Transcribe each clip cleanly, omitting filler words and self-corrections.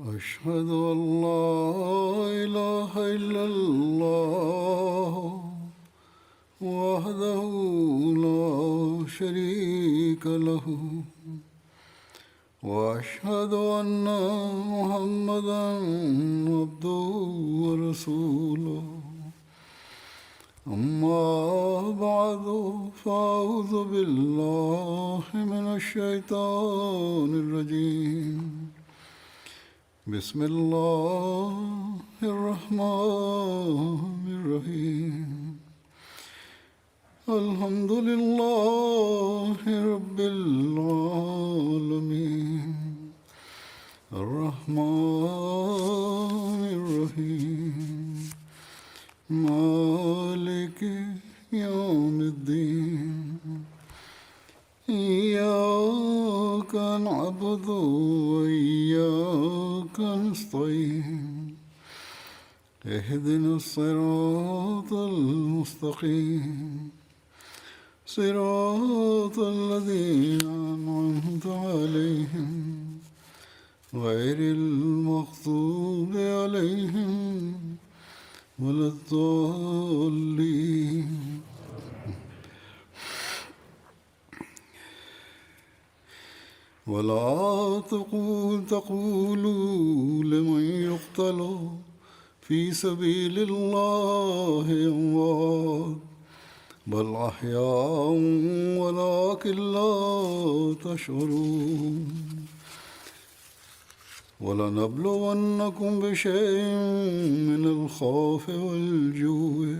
أشهد أن لا إله إلا الله وحده لا شريك له وأشهد أن محمدا عبده ورسوله أما بعد فأعوذ بالله من الشيطان الرجيم بسم الله الرحمن الرحيم الحمد لله رب العالمين الرحمن الرحيم مالك يوم الدين إياك نعبد وإياك نستعين اهدنا الصراط المستقيم صراط الذين أنعمت عليهم غير المغضوب عليهم ولا الضالين ولا تقولوا لمن يقتل في سبيل الله أموات بل أحياء ولكن لا تشعرون ولنبلونكم بشيء من الخوف والجوع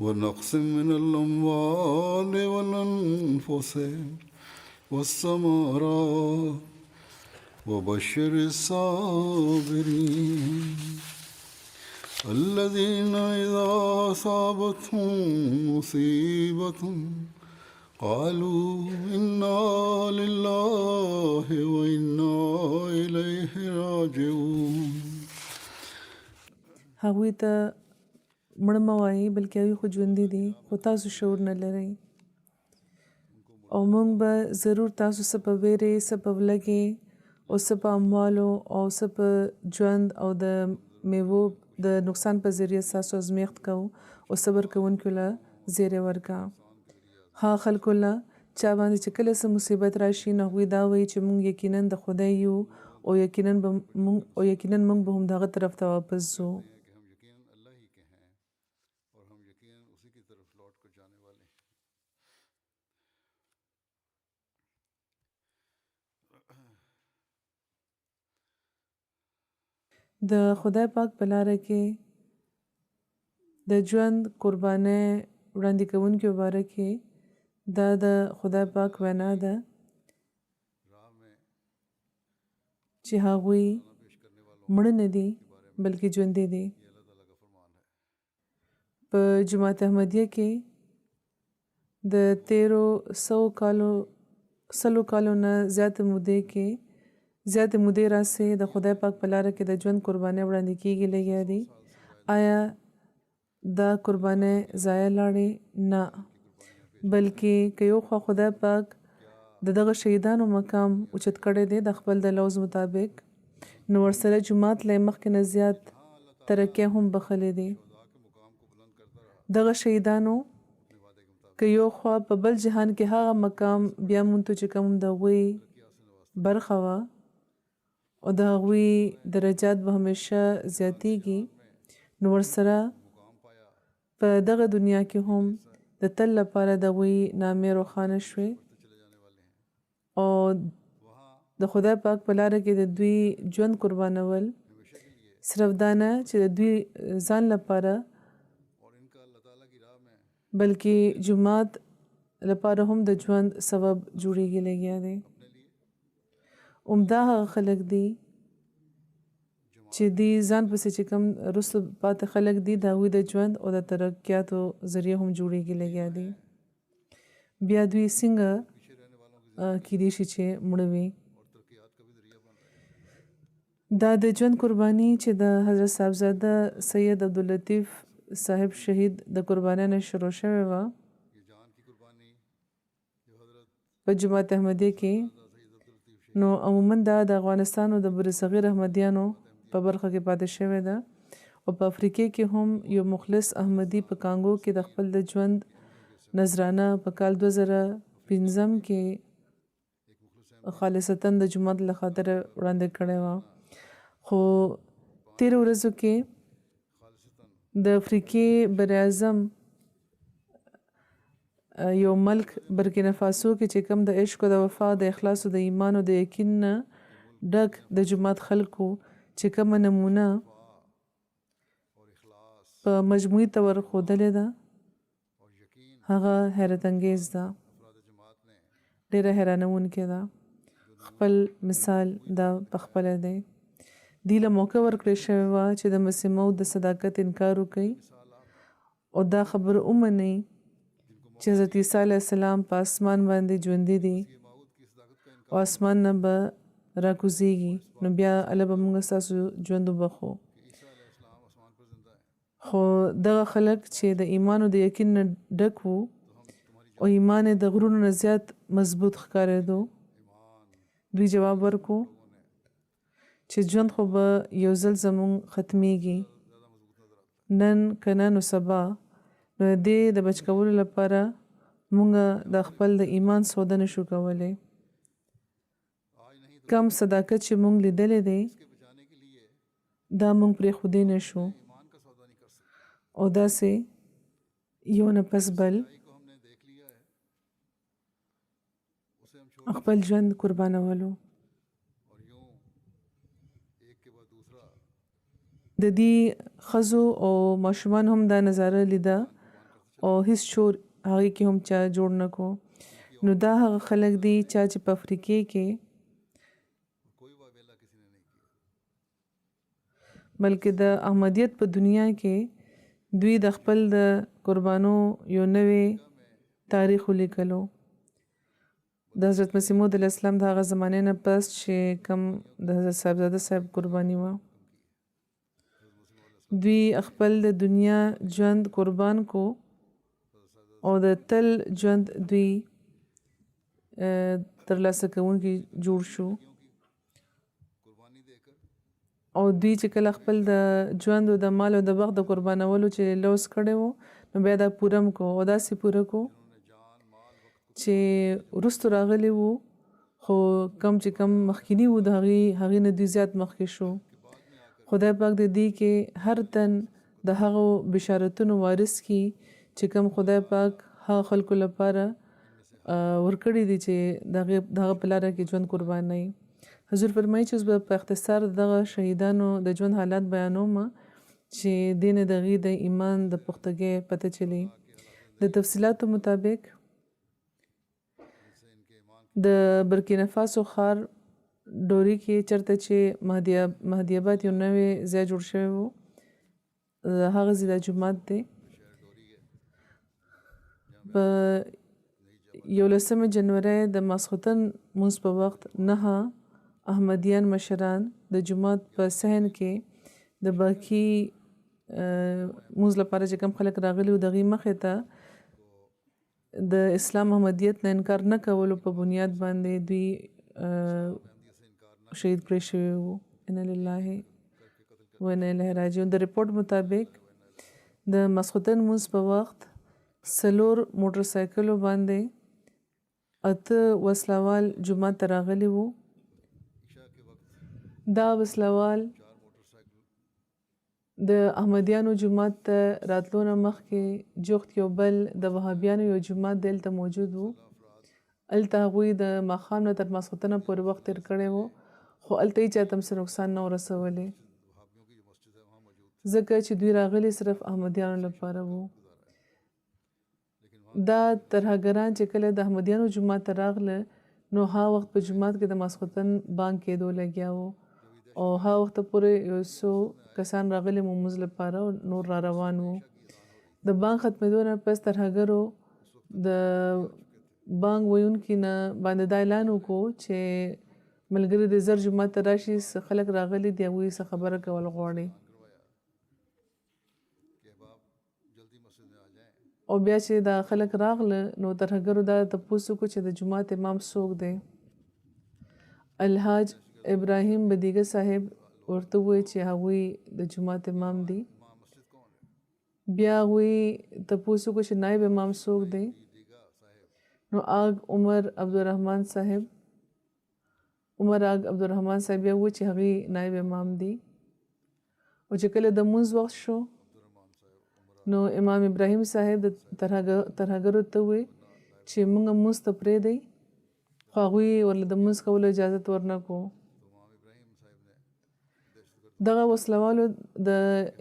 ونقص من الأموال والأنفس والثمرات وبشر الصابرين الذين إذا أصابتهم مصيبة قالوا إنا لله وإنا إليه راجعون. هغوی ته مړه مه وایئ بلکې هغوی خو ژوندي دي خو تاسو شعور نه لرئ او موږ به ضرور تاسو څه په ویرې څه په لږې او څه په اموالو او څه په ژوند او د میوو د نقصان په ذریعه ستاسو ازمیښت کوو او صبر کوونکو له زیری ورکړه. ها خلکو له چا باندې چې کله څه مصیبت راشي نو هغوی دا وایي چې موږ یقینا د خدای یو او یقینا موږ به هم دغه طرف ته واپس ځو. د خدای پاک په لاره کې د ژوند قربانۍ وړاندې کوونکو باره کې دا د خدای پاک وینا ده چې هغوی مړه نه دي بلکې ژوندي دي. په جماعت احمدیه کې د 1300 کالو نه زیاتې مودې راسې د خدای پاک په لاره کې د ژوند قربانۍ وړاندې کېږي لګیا دي. آیا دا قربانۍ ضایع لاړې؟ نه، بلکې که یو خوا خدای پاک د دغه شهیدانو مقام اوچت کړی دی د خپل د لوز مطابق نو ورسره جومات له مخکې نه زیات ترقۍ هم بخښلې دي. دغه شهیدانو که یو خوا په بل جهان کې هغه مقام بیا مونږ چې کوم د هغوی برخه وه او د هغوی درجات به همیشه زیاتیږي نو ورسره په دغه دنیا کې هم د تل لپاره د هغوی نامې روښانه شوې او د خدای پاک په لاره کې د دوی ژوند قربانول صرف دا نه چې د دوی ځان لپاره بلکې جومات لپاره هم د ژوند سبب جوړیږي لګیا دی. عمده هغه خلک دي چې دی ځان پسې چې کوم رسو پاتې خلک دي د هغوی د ژوند او د ترقیاتو ذریعه هم جوړیږي لګیا دي. بیا دوی څنګه کیدای شي چې مړه وي. دا د ژوند قرباني چې د حضرت صاحبزاده سید عبداللطیف صاحب شهید د قربانۍ نه شروع شوې وه په جماعت احمدیه کې نو عموما دا د افغانستان او د برصغیر احمدیانو په برخه کې پاتې شوې ده او په افریقا کې هم یو مخلص احمدي په کانګو کې د خپل د ژوند نذرانه په کال 2015 کې خالصتا د جماعت له خاطر وړاندې کړې وه خو تیر ورځو کې د افریقې براعظم یو ملک برکینافاسو کې چې کوم د عشق او د وفا د اخلاص او د ایمان او د یقین نه ډک د جماعت خلکو چې کومه نمونه په مجموعي تور ښودلې ده هغه حیرت انګیز ده ډېره حیرانوونکې ده خپل مثال دا پخپله دی دې له موقع ورکړې شوې وه چې د مسیح موعود د صداقت انکار وکړي او دا خبره ومني چې حضرت عیسی علیه السلام په اسمان باندې ژوندي دي او اسمان نه به راکوزیږي نو بیا الله به موږ ستاسو ژوند وبخو خو دغه خلک چې د ایمان او د یقین نه ډک وو او ایمان د غرونو نه زیات مضبوط ښکارېدو دوی جواب ورکو چې ژوند خو به یو ځل زموږ ختمیږي نن که نه نو سبا نو دې د بچ کولو لپاره مونږ د خپل د ایمان سوده نشو کولی کم صداقت چې مونږ لیدلی دی دا مونږ پرې خودی نشو او داسې یو نه پس بل خپل ژوند قربانولو د دې ښځو او ماشومان هم دا نظاره لیده او هیڅ شور هغې کې هم چا جوړ نه کو نو دا هغه خلک دي چا چې په افریقې کې بلکې د احمدیت په دنیا کې دوی د خپل د قربانو یو نوې تاریخ ولیکلو د حضرت مسیح موعود علیه السلام د هغه زمانې نه پس چې کم د حضرت صاحبزاده صاحب قرباني وه دوی خپل د دنیا ژوند قربان کو او د تل ژوند دوی ترلاسه کوونکي جوړ شو او دوی چې کله خپل د ژوند او د مال او د وخت د قربانولو چې لوس کړی وو نو بیا دا پورم کو او داسې پوره کو چې وروستو راغلی وو خو کم چې کم مخکینی وو د هغې نه دوی زیات مخکې شو خدای پاک د دې کې هر تن د هغو بشارتونو وارث کی چې کوم خدای پاک هغه خلکو لپاره ورکړي دي چې دغه په لاره کې ژوند قربان نه حضور فرمایي چې اوس به په اختصار دغه شهیدانو د ژوند حالات بیانوم چې دین دغې د ایمان د پختګۍ پته چلی د تفصیلاتو مطابق د برکینافاسو ښار ډوري کې چرته چې مهدی آباد یو نوی ځای جوړ شوی و هغه ځای د جومات دی په 11 جنوري د ماسخوتن مونځ په وخت 9 احمدیان مشران د جومات په صحن کې د باقي مونځ لپاره چې کوم خلک راغلي و دغې مخې ته د اسلام احمدیت نه انکار نه کولو په بنیاد باندې دوی شهید کړی شوي وو انا لله و انا الیه راجعون د رپورټ مطابق د ماسخوتن مونځ په وخت 4 موټر سایکلو باندې 8 وسلوال جومات ته راغلي وو دا وسلوال د احمدیانو جومات ته راتلو نه مخکې جوخت یو بل د وهابیانو یو جومات دلته موجود وو هلته هغوی د ماښام نه تر ماسخوتنه پورې وخت تېر کړی و خو هلته هېچا ته هم څه نقصان نه ورسولی ځکه چې دوی راغلي صرف احمدیانو لپاره وو دا ترهګران چې کله د احمدیانو جومات ته راغله نو ها وخت په جومات کې د ماسخوتن بانګ کېدو لګیا وو او ها وخت پورې یو څو کسان راغلي مونځ لپاره نور را روان وو د بانګ ختمېدو نه پس ترهګرو د بانګ ویونکي نه باندې دا اعلان وکړو چې ملګري د زر جومات ته راشي خلک راغلي دي هغوی څه خبره کول غواړي او بیا چې دا خلک راغله نو ترهګرو دا تپوس وکړو چې د جومات امام څوک دی الحاج ابراهیم بدیګه صاحب ورته وویل چې هغوی د جومات امام دي. بیا هغوی تپوس وکړو چې نایب امام څوک دی. نو آګ عمر عبدالرحمن صاحب بیا وویل چې هغوی نایب امام دي. او چې کله د لمونځ وخت شو نو امام ابراهیم صاحب د ترهګرو ته وویل چې موږ لمونځ ته پرېږدئ، خو هغوی ورله د لمونځ کولو اجازت ورنه کړو. دغه وسلوالو د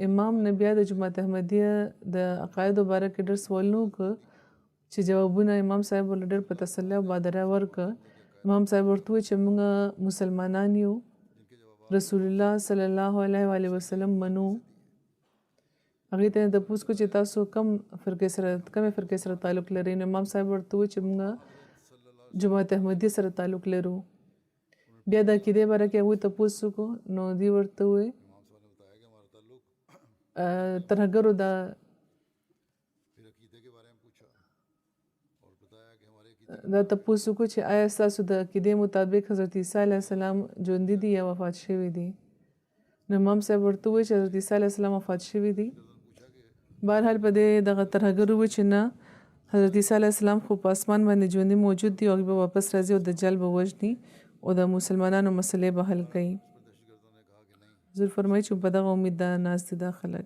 امام نه بیا د جماعت احمدیه د عقایدو باره کې ډېر سوالونه وکړه چې جوابونه امام صاحب ورله ډېر په تسلي او بادرۍ ورکړه. امام صاحب ورته وویل چې موږ مسلمانان یو، رسول الله صلی الله علیه و آله وسلم منو. هغې ته یې تپوس کړو چې تاسو کومې فرقې سره تعلق لرئ؟ نو امام صاحب ورته وویل چې موږ جماعت احمدیه سره تعلق لرو. بیا د عقیدې باره کې هغوی تپوس وکړو. نو دوی ورته وویل ترهګرو دا تپوس وکړو چې آیا ستاسو د عقیدې مطابق حضرت عیسی علیه السلام ژوندي دي یا وفات شوي دي؟ نو امام صاحب ورته وویل چې حضرت عیسی علیه السلام وفات شوي دي. بهرحال په دې دغه ترهګرو وویل چې نه، حضرت عیسی علیه السلام خو په اسمان باندې ژوندي موجود دي او هغوی به واپس راځي او دجال به وژني او د مسلمانانو مسلې به حل کوي. حضور فرمایي چې په دغه امید دا ناست دي دا خلک.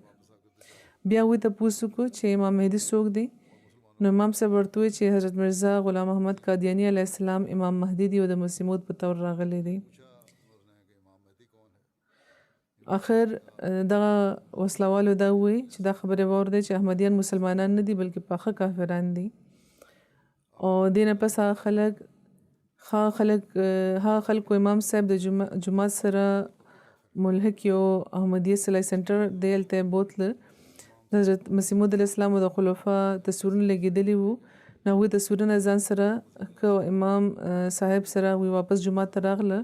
بیا هغوی تپوس وکړو چې امام مهدي څوک دی؟ نو امام صاحب ورته وویل چې حضرت مرزا غلام محمد قادیاني علیه السلام امام مهدي دی او د مسیح موعود په طور راغلی دی. آخر دغه وسلوالو دا وویل چې دا خبرې واورئ چې احمدیان مسلمانان نه دي بلکې پاخه کافران دي. او دې نه پس هغه خلکو امام صاحب د جومات سره ملحق یو احمدیه صلاحي سنټر دی، هلته یې بوتله. د حضرت مسیح موعود علیه السلام او د خلفا تصویرونه لګېدلي وو. نو هغوی تصویرونه ځان سره که امام صاحب سره هغوی واپس جومات ته راغله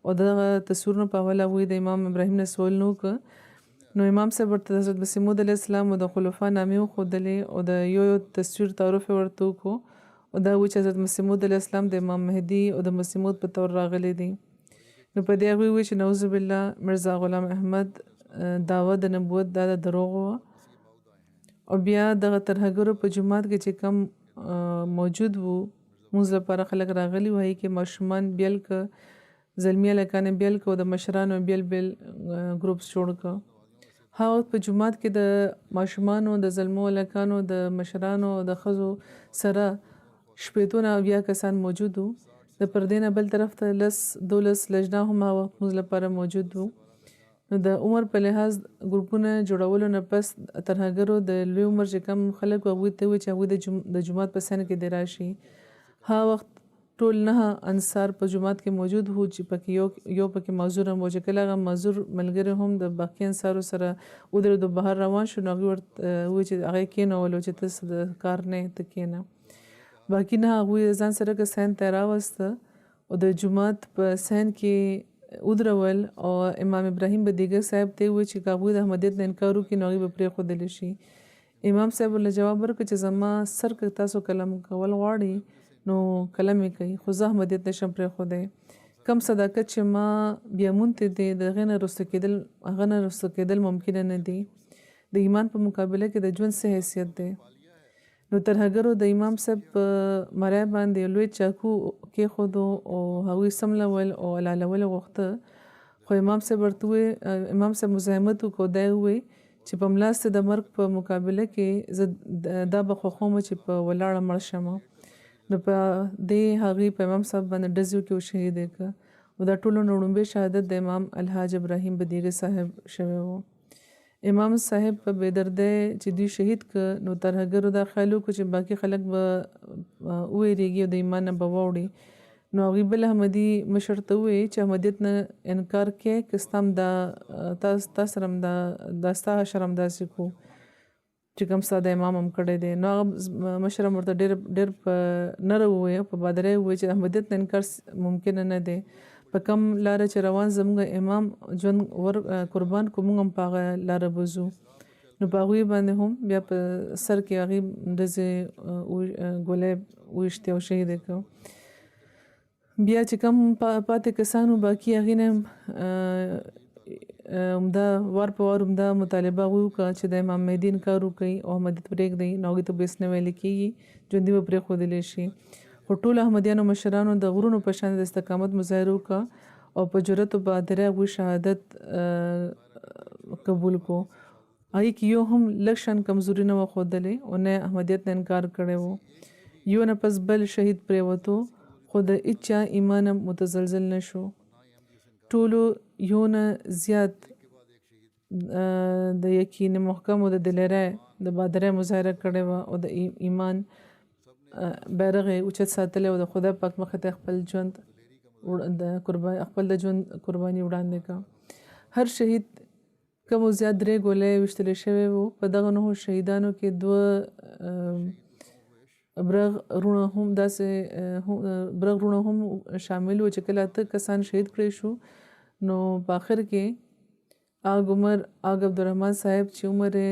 او دغه تصویرونو په حواله هغوی د امام ابراهیم نه سوالونه وکړه. نو امام صاحب ورته د حضرت مسیح موعود علیه السلام او د خلفا نامې وښودلې او د یو تصویر تعارف یې ورته وکړو او دا وویل چې حضرت مسیح موعود علیه السلام د امام مهدي او د مسیح موعود په طور راغلی دی. نو په دې هغوی وویل چې نعوذ بالله مرزا غلام احمد دعوه د نبوت دا د دروغ وه. او بیا دغه ترهګرو په جومات کې چې کم موجود وو مونځ لپاره خلک راغلي وو، هغې کې ماشومان بیل که، زلمي هلکان یې بیل که او د مشرانو بیل ګروپس جوړ که. هغه وخت په جومات کې د ماشومانو، د زلمو هلکانو، د مشرانو او د ښځو سره 80 کسان موجود وو. د پردې نه بل طرف ته 10-12 لجنه هم هغه وخت مونځ لپاره موجود وو. نو د عمر په لحاظ ګروپونه جوړولو نه پس ترهګرو د لوی عمر چې کم خلک هغوی ته وویل چې هغوی د جومات په څنګ کې دې راشي. هغه وخت ټول 9 انصار په جومات کې موجود وو چې پکې یو پکې معذور هم و چې کله هغه معذور ملګري هم د باقي انصارو سره ودرېدو بهر روان شو. نو هغوی ورته وویل چې هغه یې کېنولو چې ته څه د کار نه یې ته کېنه. باقي نه هغوی ځان سره که صحن ته یې راوسته او د جومات په صحن کې ودرول او امام ابراهیم بدیګه صاحب ته وویل چې که هغوی د احمدیت نه انکار وکړي نو هغوی به پرېښودلی شي. امام صاحب ورله جواب ورکړ چې زما سر که تاسو کلم کول غواړئ نو کلم یې کوي، خو زه احمدیت نشم پرېښودی. کم صداقت چې ما بیامون ته دی د هغې نه رسته کېدل ممکنه نه دي. د ایمان په مقابله کې د ژوند څه حیثیت دی؟ نو ترهګرو د امام صاحب په مرۍ باندې لوی چاقو کېښودو او هغوی سملول او حلالول یې غوښته. خو امام صاحب ورته وویل، امام صاحب مزاحمت وکړو، دا یې وویل چې په ملا ستې د مرګ په مقابله کې زه دا به خوښوم چې په ولاړه مړ شم. نو په دې هغې په امام صاحب باندې ډزې وکړې او شهید یې کړه. او دا ټولو نه وړومبی شهادت د امام الحاج ابراهیم بدیګه صاحب شوی و. امام صاحب په بېدردۍ چې دوی شهید که نو ترهګرو دا خیال وکړو چې باقي خلک به وویرېږي او د ایمان نه به واوړي. نو هغوی بل احمدي مشر ته وویل چې احمدیت نه انکار کوې که ستا هم تا سره هم دا ستا حشر هم داسې کړو چې کوم ستا د امام هم کړی دی. نو هغه مشر هم ورته ډېر په نره وویل، په بادرۍ وویل چې احمدیت نه انکار ممکنه نه دی. په کم لاره چې روان زموږ امام ژوند قربان کو موږ هم په هغه لاره به ځو. نو په هغوی باندې هم بیا په سر کې هغې ډزې ګولۍ وویشتې او شهید یې کړو. بیا چې کوم پاتې کسانو باقي هغې نه عمده وار په وار عمده مطالبه وکړه چې د امام مهدي انکار وکړي او احمدیت پرېږدي نو هغوی ته به هېڅ نه ویل کېږي ژوندي به پرېښودلی شي خو ټولو احمدیانو مشرانو د غرونو په شان د استقامت مظاهره وکړه او په جرأت او بهادرۍ هغوی شهادت قبول کو هغې کې یو هم لږ شان کمزوري نه وه ښودلې او نه احمدیت نه انکار کړی و یو نه پس بل شهید پرېوتو خو د هېچا ایمان هم متزلزل نه شو ټولو یو نه زیات د یقین محکم او د دلیرۍ د بهادرۍ مظاهره کړې وه او د ایمان بیرغ یې اوچت ساتلی او د خدای پاک مخې ته خپل ژوند خپل د ژوند قرباني وړاندې کړه هر شهید کم او زیات 3 ګولۍ ویشتلی شوی و په دغه 9 شهیدانو کې 2 برغ رونه هم داسې برغ رونه هم شامل و چې کله 8 کسان شهید کړی شو نو په آخر کې آغ عبدالرحمن صاحب چې عمر یې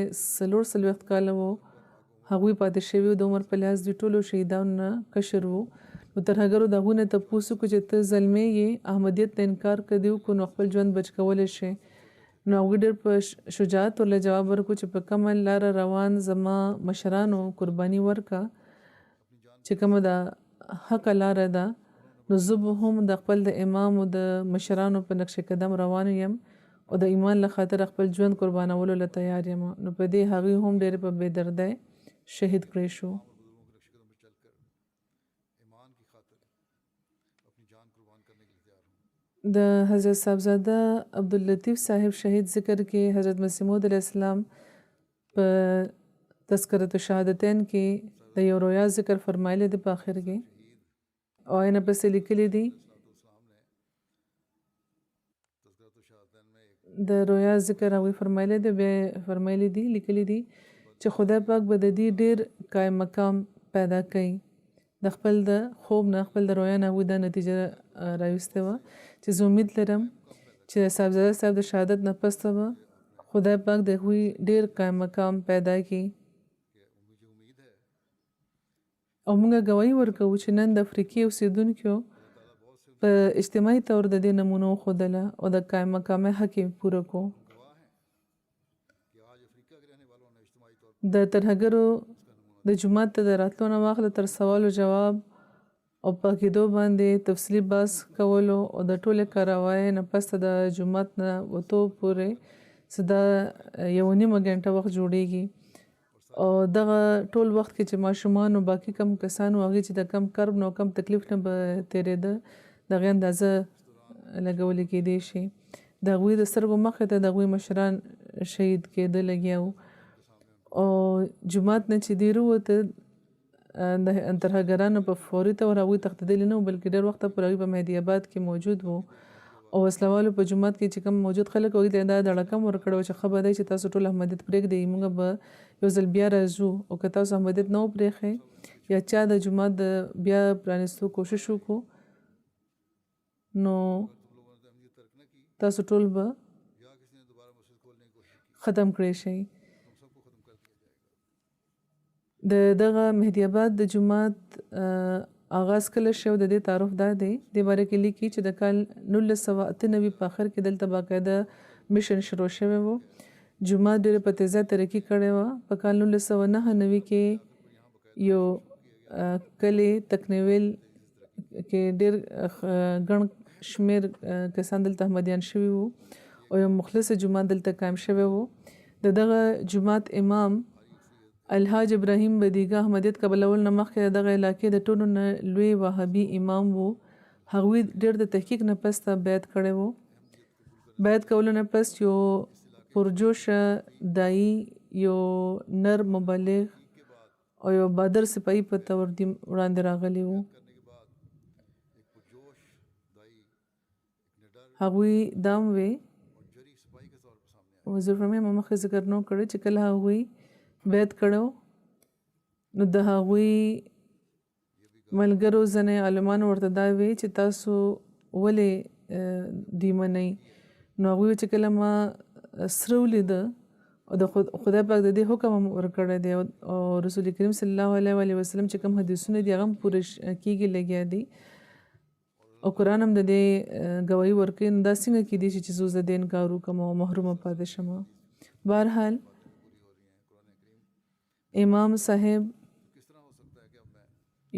40 کاله و هغوی پاتې شوي و د عمر په لحاظ د ټولو شهیدانو نه کشر و نو ترهګرو د هغوی نه تپوس وکړو چې ته زلمی یې احمدیت ته انکار کدی وکړو نو خپل ژوند بچ کولی شي نو هغوی ډېر په شجاعت ورله جواب ورکړو چې په کومه لاره روان زما مشرانو قرباني ورکړه چې کومه د حقه لاره ده نو زه به هم د خپل د امام او د مشرانو په نقش قدم روان یم او د ایمان له خاطر خپل ژوند قربانولو له تیار یم نو په دې هغوی هم ډېر په بې دردۍ شهید کړی شو د حضرت صاحبزاده عبداللطیف صاحب شهید ذکر کې حضرت مسیح موعود علیه السلام په تذکرة الشهادتین کې د یو رویا ذکر فرمایلی دی په آخر کې او اینه پسې لیکلی دی د رویا ذکر هغوی فرمایلی دی بیا فرمایلی دی لیکلی دی چې خدای پاک به د دې ډېر قایم مقام پیدا کوي د خپل د خوب نه خپل د رویا نه هغوی دا نتیجه راویستې وه چې زه امید لرم چې صاحبزاده صاحب د شهادت نه پس به خدای پاک د هغوی ډېر قایم مقام پیدا کړي او موږ ګواهي ورکوو چې نن د افریقې اوسېدونکو په اجتماعي طور د دې نمونه وښودله او د قایم مقامۍ حق یې پوره کړو د ترهګرو د جومات ته د راتلو نه واخله تر سوال و جواب او په عقیدو باندې تفصیلي بحث کولو او د ټولې کاروایۍ نه پس د جومات نه وتو پورې څه د 1.5 غنټه وخت جوړیږي او دغه ټول وخت کې چې ماشومان او باقي کم کسانو هغې چې د کم کرب نه او کم تکلیف نه به تېرېده د هغې اندازه لګولې کېدی شي د هغوی د سترګو مخې ته د هغوی مشران شهید کېده لګیا وو او جومات نه چې دی ووته د ترهګرانو په فوري طور هغوی تښتېدلي نه وو بلکې ډېر وخته پورې هغوی په مهدي آباد کې موجود وو او وسله والو په جومات کې چې کوم موجود خلک هغوی ته دا دړکم ورکړی و چې ښه به دی چې تاسو ټول احمدیت پرېږدئ موږ به یو ځل بیا راځو او که تاسو احمدیت نه وپرېښئ یا چا د جومات د بیا پرانیستو کوشش وکړو نو تاسو ټول به ختم کړی شئ د دغه مهدي آباد د جومات آغاز کله شو د دې تعارف دا دی د باره کې لیکي چې د کال 1998 په آخر کې دلته باقاعده میشن شروع شوی و جومات ډېر په تیزه ترقي کړې وه په کال 1999 کې یو کلی تکنویل کې ډېر ګڼ شمیر کسان دلته احمدیان شوي وو او یو مخلص جومات دلته قایم شوی و د دغه جومات امام الحاج ابراهیم بدیګه احمدیت قبلول نه مخکې دغه علاقې د ټولو نه لوی وهابي امام وو هغوی ډېر د تحقیق نه پس ته بیعت کړی و بیعت کولو نه پس یو پرجوشه دایي یو نر مبلغ او یو بادر سپاهي په طور وړاندې راغلی وو هغوی دام وی حضور فرمایي ما مخکې ذکر نو کړی چې کله هغوی بیعت کړو نو د هغوی ملګرو ځینې عالمانو ورته دا وی چې تاسو ولې دوی منئ نو هغوی چې کله ما سره ولیده او د خدای پاک د دې حکم هم ورکړی دی او رسول کریم صلی الله علیه وسلم چې کوم حدیثونه دي هغه هم پوره کېږي لګیا دي او قرآن هم د دې ګواهي ورکوي نو دا څنګه کیدای شي چې زه د دې انکار وکړم او محرومه پاتې شم. بهرحال امام صاحب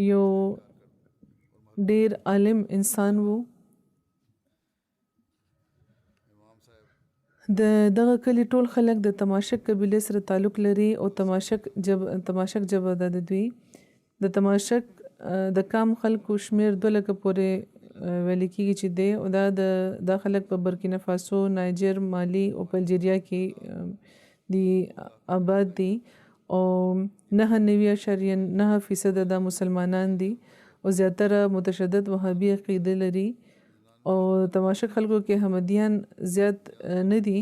یو ډیر عالم انسان وو. دغه کلی ټول خلک د تماشک قبیله سره تعلق لري او تماشک جبه ده د دوی. د تماشک د کام خلکو شمیر 2 لکه پورې ویل کېږي چې دی او دا خلک په برکینا فاسو، نایجر، مالی او په الجیریا کې دی آباد دي او 99.9% دا مسلمانان دي او زیاتره متشدد وهابي عقیده لري او تماشک خلکو کې احمدیان زیات نه دي.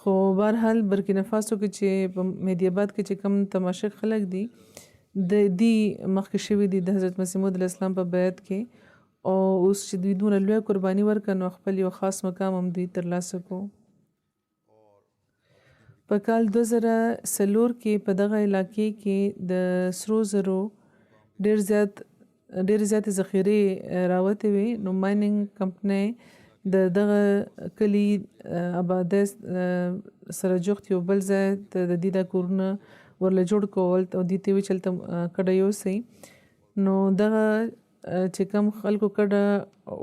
خو بهرحال برکینا فاسو کې چې په مهدی آباد کې چې کم تماشک خلک دي د دې مخکې شوي دي د حضرت مسیح موعود علیه السلام په بیعت کې او اوس چې دوی دونه لویه قرباني ورکړه نو خپل یو خاص مقام هم دوی ترلاسه کو. په کال 2004 کې په دغه علاقې کې د سرو زرو ډېر زیاتې ذخیرې راوتې وې نو مایننګ کمپنۍ دغه کلي آبادۍ سره جوخت یو بل ځای ته د دې دا کورونه ورله جوړ کول او دې ته وی چې هلته کډه یوسئ نو دغه چې کم خلکو کډه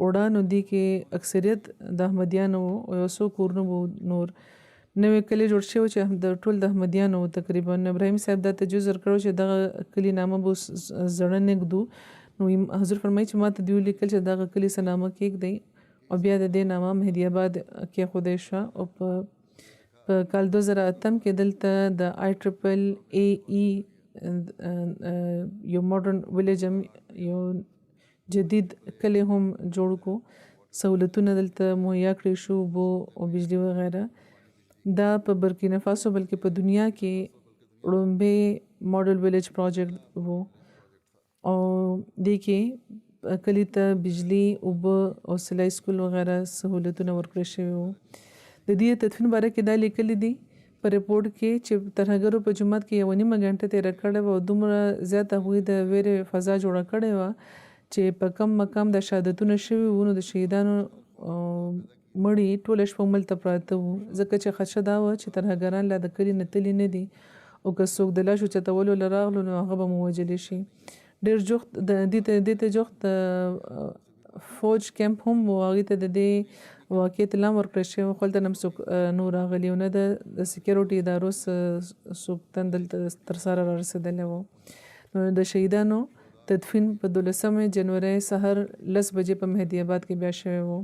وړه نو دې کې اکثریت د احمدیانو او یو څو کورونه نور نوې کلی جوړ شوی چې د ټول د احمدیانو تقریبا ابراهیم صاحب دا تجویز ورکړو چې دغه کلی نامه به زړه نږدو نو حضور فرمایي چې ما ته دوی لیکل چې دغه کلی څه نامه کېږدئ او بیا د دې نامه مهدی آباد کېښودی شوه او په کال 2008 کې دلته د IEEE یو ماډرن ویلیج یو جدید کلی هم جوړ کو سہولتونه دلته مهیا کړی شو اوبه او بجلی وغیره. دا په برکینا فاسو بلکې په دنیا کې وړومبی ماډل ویلیج پروجیکټ وو او دې کې کلی ته بجلی اوبه او سلای سکول وغیره سہولتونه ورکړل شوي وو. د دې تدفین باره کې دا لیکلي دي په رپورټ کې چې ترهګرو په جومات کې 1.5 غنټه تېره کړې وه او دومره زیاته هغوی د ویرې فضا جوړه کړې وه چې په کم مقام د شهادتونه شوي وو نو د شهیدانو مړي ټوله شپه هملته پراته وو ځکه چې خدشه دا وه چې ترهګران لا د کلي نه تللي نه دي او که څوک د لاشو چتولو له راغلو نو هغه به ووژلی شي. ډېر جوخت دې ته جوخت فوج کیمپ هم و هغې ته د دې واقعیت اعلام ورکړی شوی خو هلته نه هم څوک نو راغلي او نه د سکیورټي ادارو څوک دلته ترسره را رسېدلی وو. نو د شهیدانو تدفین په 12 جنوري سهار 10 بجې په مهدی آباد کې بیا شوی وو.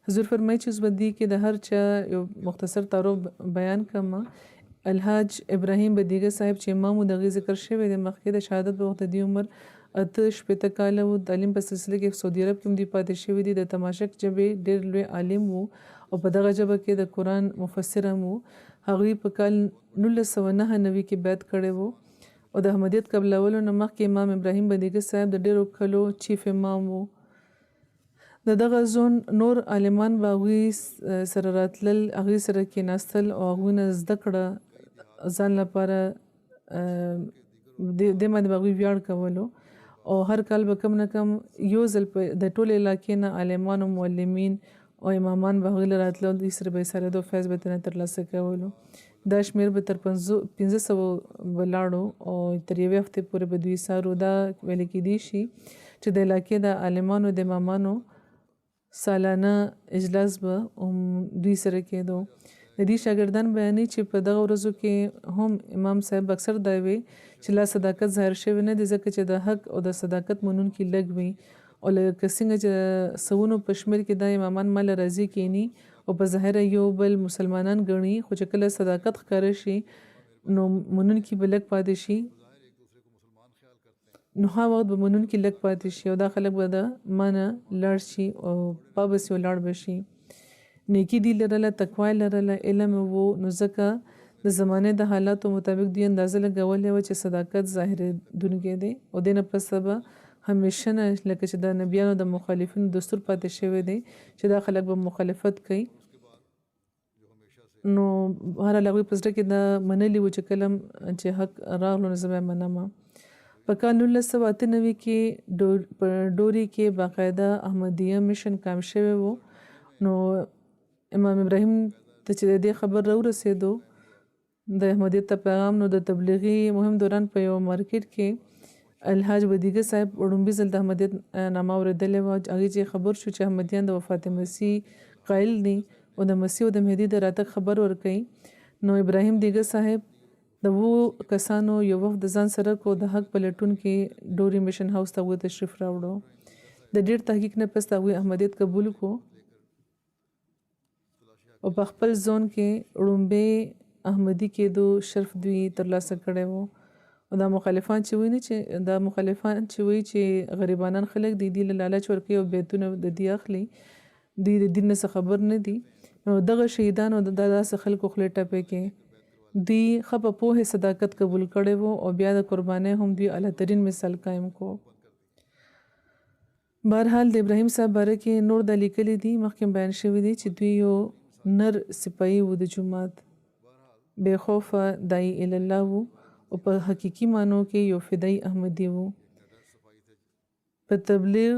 حضور فرمایي چې اوس به دې کې د هر چا یو مختصر تعارف بیان کړم. الحاج ابراهیم بدیګه صاحب چې امام و د هغې ذکر شوی دی مخکې د شهادت په وخت د دې عمر 8 کاله و. تعلیم په سلسله کې سعودي عرب کې هم دوی پاتې شوي دي. د تماشک ژبې ډېر لوی عالم و او په دغه ژبه کې د قرآن مفسر هم و. هغوی په کال 1999 کې بیعت کړی و او د احمدیت قبلولو نه مخکې امام ابراهیم بدیګه صاحب د ډېرو کلو چیف امام و. د دغه زون نور عالمان به هغوی سره راتلل هغوی سره کېناستل او هغوی نه زده کړه ځان لپاره دې باندې به هغوی ویاړ کولو او هر کال به کم نه کم یو ځل د ټولې علاقې نه عالمان او معلمین او امامان به هغوی له راتله او دوی سره به یې سرېدو فیض به ترې ترلاسه کولو. دا شمېر به تر 500 ولاړو او تر یوې هفتې پورې به دوی سارو. دا ویل کېدی شي چې د علاقې د عالمانو د امامانو سالانه اجلاس به دوی سره کېدو. د دې شاګردان بیانوي چې په دغه ورځو کې هم امام صاحب اکثر دا وی چې لا صداقت ظاهر شوی نه دی ځکه چې د حق او د صداقت منونکي لږ وي او لکه څنګه چې سوونو په شمېر کې دا امامان مال راضي کینی او په ظاهره یو بل مسلمانان ګڼي خو چې کله صداقت ښکاره شي نو منونکي به لږ پاتې شي نو ها وخت به منونکي لږ پاتې شي او دا خلک به د مانه لاړ شي او پابسي ولاړ به شي. نیکی دی لرله تقوا لرله علم وو نو ځکه د زمانې د حالاتو مطابق دوی اندازه لګولې وه چې صداقت ظاهرېدونکی دی او دې نه پس به همیشه نه لکه چې د نبیانو د مخالفینو دستور پاتې شوی دی چې دا خلک به مخالفت کوي نو هر هغوی په زړه کې دا منلي وو چې کله چې حق راغلو نو زه به یې منم. په کال 1998 کې په ډوري کې باقاعده احمدیه میشن قائم شوی و. نو امام ابراهیم ته چې د دې خبر راورسېدو د احمدیت ته پیغام، نو د تبلیغي مهم دوران په یو مارکیټ کې الحاج ودیګه صاحب وړومبي ځل د احمدیت نامه اورېدلې وه. هغې چې خبر شو چې احمدیان د وفات مسیح قایل دي او د مسیح او د مهدي د راتګ خبر ورکوي. نو ابراهیم دیګه صاحب د وو کسانو یو وفد د ځان سره کو د حق په لټون کې ډوري میشن هاوس ته هغوی تشریف راوړو. د ډېر تحقیق نه پس هغوی احمدیت قبول کو او په خپل ځون کې وړومبی احمدي کېدو شرف دوی ترلاسه کړی و. او دا مخالفان چې وایي چې غریبانان خلک دي، دوی له لالچ ورکوي او بیتونه د دې اخلي، دوی د دین نه خبر نه دي. نو دغه شهیدانو د داسې خلکو خولې ټپې کې دوی ښه په پوهې صداقت قبول کړی و او بیا د قربانۍ هم دوی اعلی ترین مثال قایم کو. بهرحال د ابراهیم صاحب باره کې نور دا لیکلي دي، مخکې بیان شوي دي چې دوی یو نر سپایي و د جومات، بے خوفه داعی الله و او په حقیقي معنو کې یو فدایي احمدي و. په تبلیغ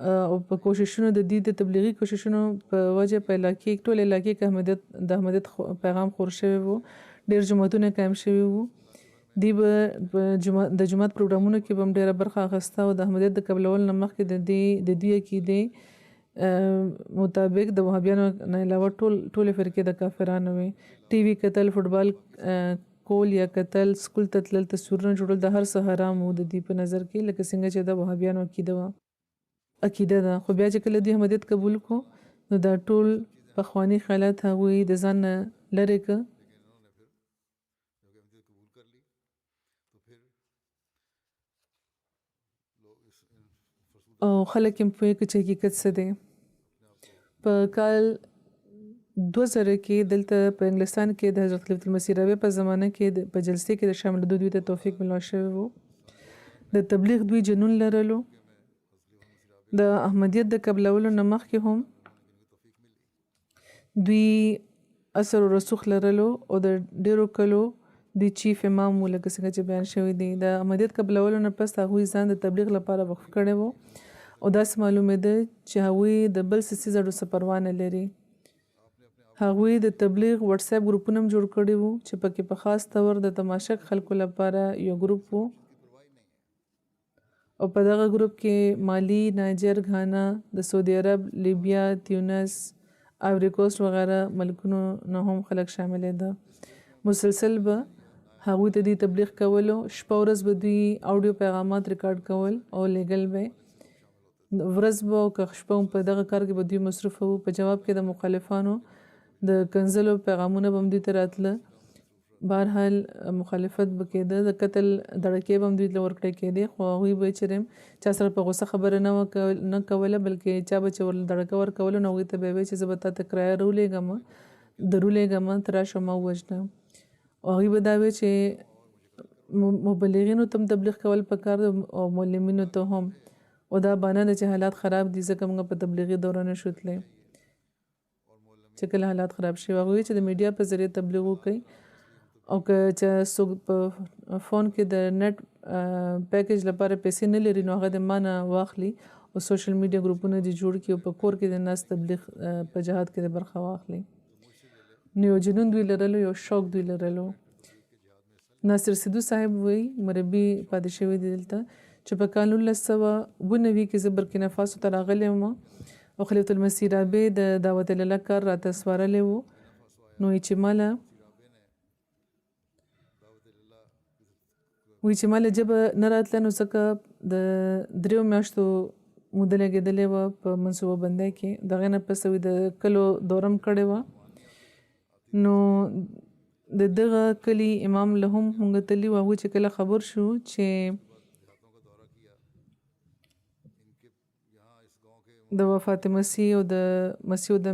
او په کوششونو د دې د تبلیغي کوششونو په وجه په علاقې ټول علاقې کې د احمدیت پیغام خور شوی و. ډېر جوماتونه قایم شوي وو. دوی به د جومات پروګرامونو کې به هم ډېره برخه اخیسته او د احمدیت د قبلولو نه مخکې د دوی عقیدې مطابق د وهابیانو نه علاوه ټولې فرقې د کافرانو وې. ټي وي کتل، فټبال کول یا کتل، سکول ته تلل، تصویرونه جوړول، د هر څه حرام وو د دوی په نظر کې، لکه څنګه چې د وهابیانو عقیده ده. خو بیا چې کله دوی احمدیت قبول کو نو دا ټول پخواني خیالات هغوی د ځان نه لرې کړه او خلک یې پوهې کړه چې حقیقت څه دی. په کال 2000 کې دلته په انګلستان کې د حضرت خلیفة المسیح رابع په زمانه کې په جلسې کې د شاملېدو دوی ته توفیق ملا شوی و. د تبلیغ دوی جنون لرلو. د احمدیت د قبلولو نه مخکې هم دوی اثر و رسوخ لرلو او د ډېرو کلو دوی چیف امام و، لکه څنګه چې بیان شوی دی. د احمدیت قبلولو نه پس هغوی ځان د تبلیغ لپاره وقف کړی و او داسې معلومېده چې هغوی د بل څه څیز اړو څه پروا نه لري. هغوی د تبلیغ واتساپ ګروپونه هم جوړ کړي وو چې پکې په خاص طور د تماشک خلکو لپاره یو ګروپ وو او په دغه ګروپ کې مالی، نایجر، غانا، د سعودي عرب، لیبیا، تیونس، آیوري کوسټ وغیرہ ملکونو نه هم خلک شاملېده. مسلسل به هغوی ته دوی تبلیغ کولو، شپه ورځ به دوی اوډیو پیغامات ریکارډ کول او لیږل به. ورځ به او که شپه هم په دغه کار کې به دوی مصروفه وو. په جواب کې د مخالفانو د کنځلو پیغامونه به هم دوی ته راتله. بهرحال مخالفت به کېده، د قتل دړکې به هم دوی ته ورکړی کېدې، خو هغوی به چېرې چا سره په غوسه خبره نه کوله، بلکې چا به چې دړکه ورکوله نو هغوی ته به یې ویل چې زه به تا ته کرایه درولېږم ته راشه ما ووژنه. او هغوی به دا ویل چې مبلغینو ته هم تبلیغ کول پکار ده او معلمینو ته هم، او دا بانه ده چې حالات خراب دي ځکه موږ په تبلیغي دوره نه شو تللی. چې کله حالات خراب شي هغوی چې د میډیا په ذریعه تبلیغ وکړي او که چې څوک په فون کې د نت پیکیج لپاره پیسې نه لري نو هغه د ما نه واخلي او سوشل میډیا ګروپونه دې جوړ کړي او په کور کې د ناس تبلیغ په جهاد کې د برخه واخلي. نو یو جنون دوی لرلو، یو شوق دوی لرلو. ناصر سیدو صاحب وایي مربي پاتې شوی دی دلته چې په کال 1999 کې زه برکینا فاسو ته راغلی وم او خلیفة المسیح رابع د دعوت الله کار راته سپارلی و. نو چې ماله ژبه نه راتله نو ځکه د 3 میاشتو موده لګېدلې وه په منصوبه بندۍ کې. د هغې نه پس د کلو دورم کړې وه. نو د دغه کلي امام له هم مونږ تللي وو. هغوی چې کله خبر شو چې د وفات مسیح او د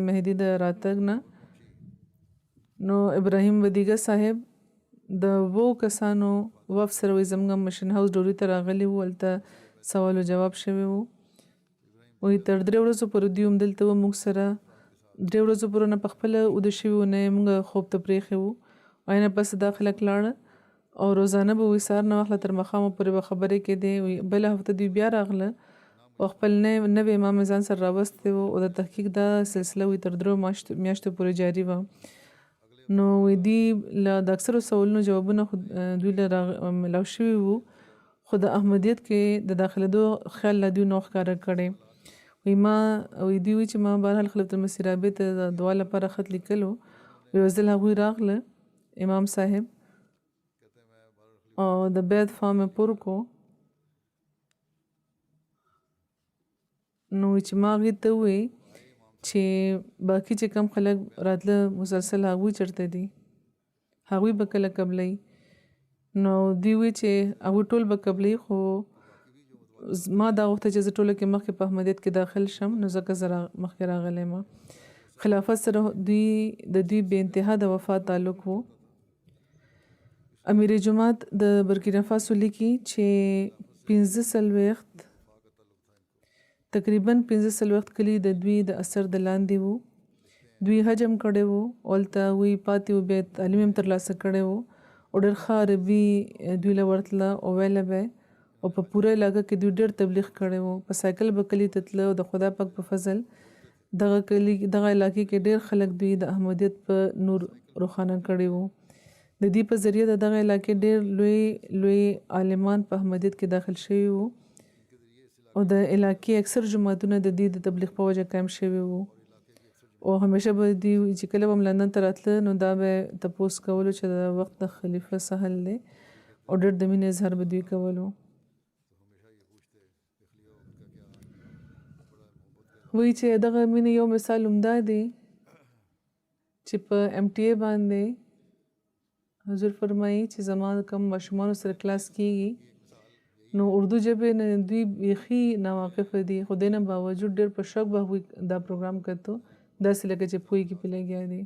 مهدي د راتګ نه، نو ابراهیم ودیګه صاحب د وو کسانو وفد سره وایي زموږ مشن هاوس ډوري ته راغلي وو، هلته سوال و جواب شوی وو. وایي تر 3 ورځو پورې دوی هم دلته وو موږ سره. 3 ورځو پورې نه په خپله اوده شوي وو، نه یې موږ خوب ته پرېښی وو. او نه پس دا خلک لاړه او روزانه به وي سهار نه وخته تر ماښامه پورې به خبرې کېدې. بله هفته دوی بیا راغله او خپل نوی امام ځان سره راوستی و او د تحقیق دا سلسله وي تر 3 میاشتو پورې جاري وه. نو دوی له د اکثرو سوالونو جوابونه دوی له ملاو شوي وو، خو د احمدیت کې د داخلېدو خیال لا دوی نو ښکاره کړی. دوی وی چې ما بهرحال خلیفة المسیح رابع ته د دعا لپاره خط لیکلو. یو ځل هغوی راغله امام صاحب او د بیعت فارم یې پور کو. نو چې ما هغې ته ووی چې باقي چې کم خلک راتله مسلسل هغوی چېرته دي، هغوی به کله قبلوي. نو دوی وی چې هغوی ټول به قبلوي، خو ما دا غوښته چې زه ټوله کې مخکې په احمدیت کې داخل شم، نو ځکه زه مخکې راغلی یم. خلافت سره دوی بې انتها د وفا تعلق و. امیر جماعت د برکینا فاسو لیکي چې 45 تقریباً 45 کلي د دوی د اثر د لاندې وو. دوی حجم کړی وو، هلته وی پاتې وو، بیا تعلیم هم ترلاسه کړی وو او ډېر ښه عربي دوی له ورتله او ویله به او په پوره علاقه کې دوی ډېر تبلیغ کړی وو. په سایکل به کلي ته تله او د خدا پاک په فضل دغه علاقې کې ډېر خلک دوی د احمدیت په نور روښانه کړی وو. د دې په ذریعه د دغه علاقې ډېر لوی عالمان په احمدیت کې داخل شوي وو او د علاقې اکثر جماعتونه د دې د تبلیغ په وجه قایم شوي وو. او همیشه به دوی چې کله به هم لندن ته راتله نو دا به تپوس کولو چې د وخت د خلیفه سهل دی او ډېر د مینې اظهار به دوی کولو. وایي چې دغه مینې یو مثال همدا دی چې په MTA باندې حضور فرمایي چې زما کم ماشومانو سره کلاس کېږي نو اردو ژبې نه دوی بیخي ناواقفه دي، خو دې نه باوجود ډېر په شوق به هغوی دا پروګرام کتو، داسې لکه چې پوهېږي پې لګیا دي.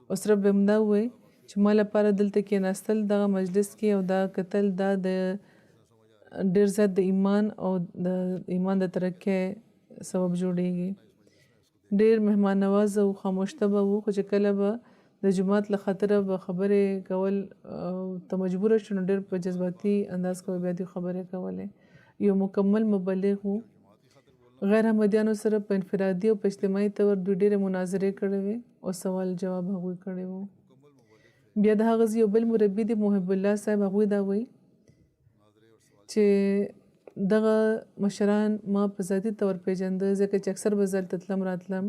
او صرف به همدا ووایي چې ما لپاره دلته کېناستل دغه مجلس کې او دا کتل دا د ډېر زیات د ایمان او د ایمان د ترقۍ سبب جوړېږي. ډېر مهمان نواز او خاموش طبع وو، خو چې کله به د جماعت له خاطره به خبرې کول ته مجبوره شو نو ډېر په جذباتي انداز کې بیا دوی خبرې کولې. یو مکمل مبلغ وو. غیر احمدیانو سره په انفرادي او په اجتماعي طور دوی ډېرې مناظرې کړې وې او سوال جواب هغوی کړی وو. بیا د هغه یو بل مربي دی محب الله صاحب، هغوی دا وایي چې دغه مشران ما په ذاتي طور پیژنده ځکه چې اکثر به زه هلته تلم راتلم.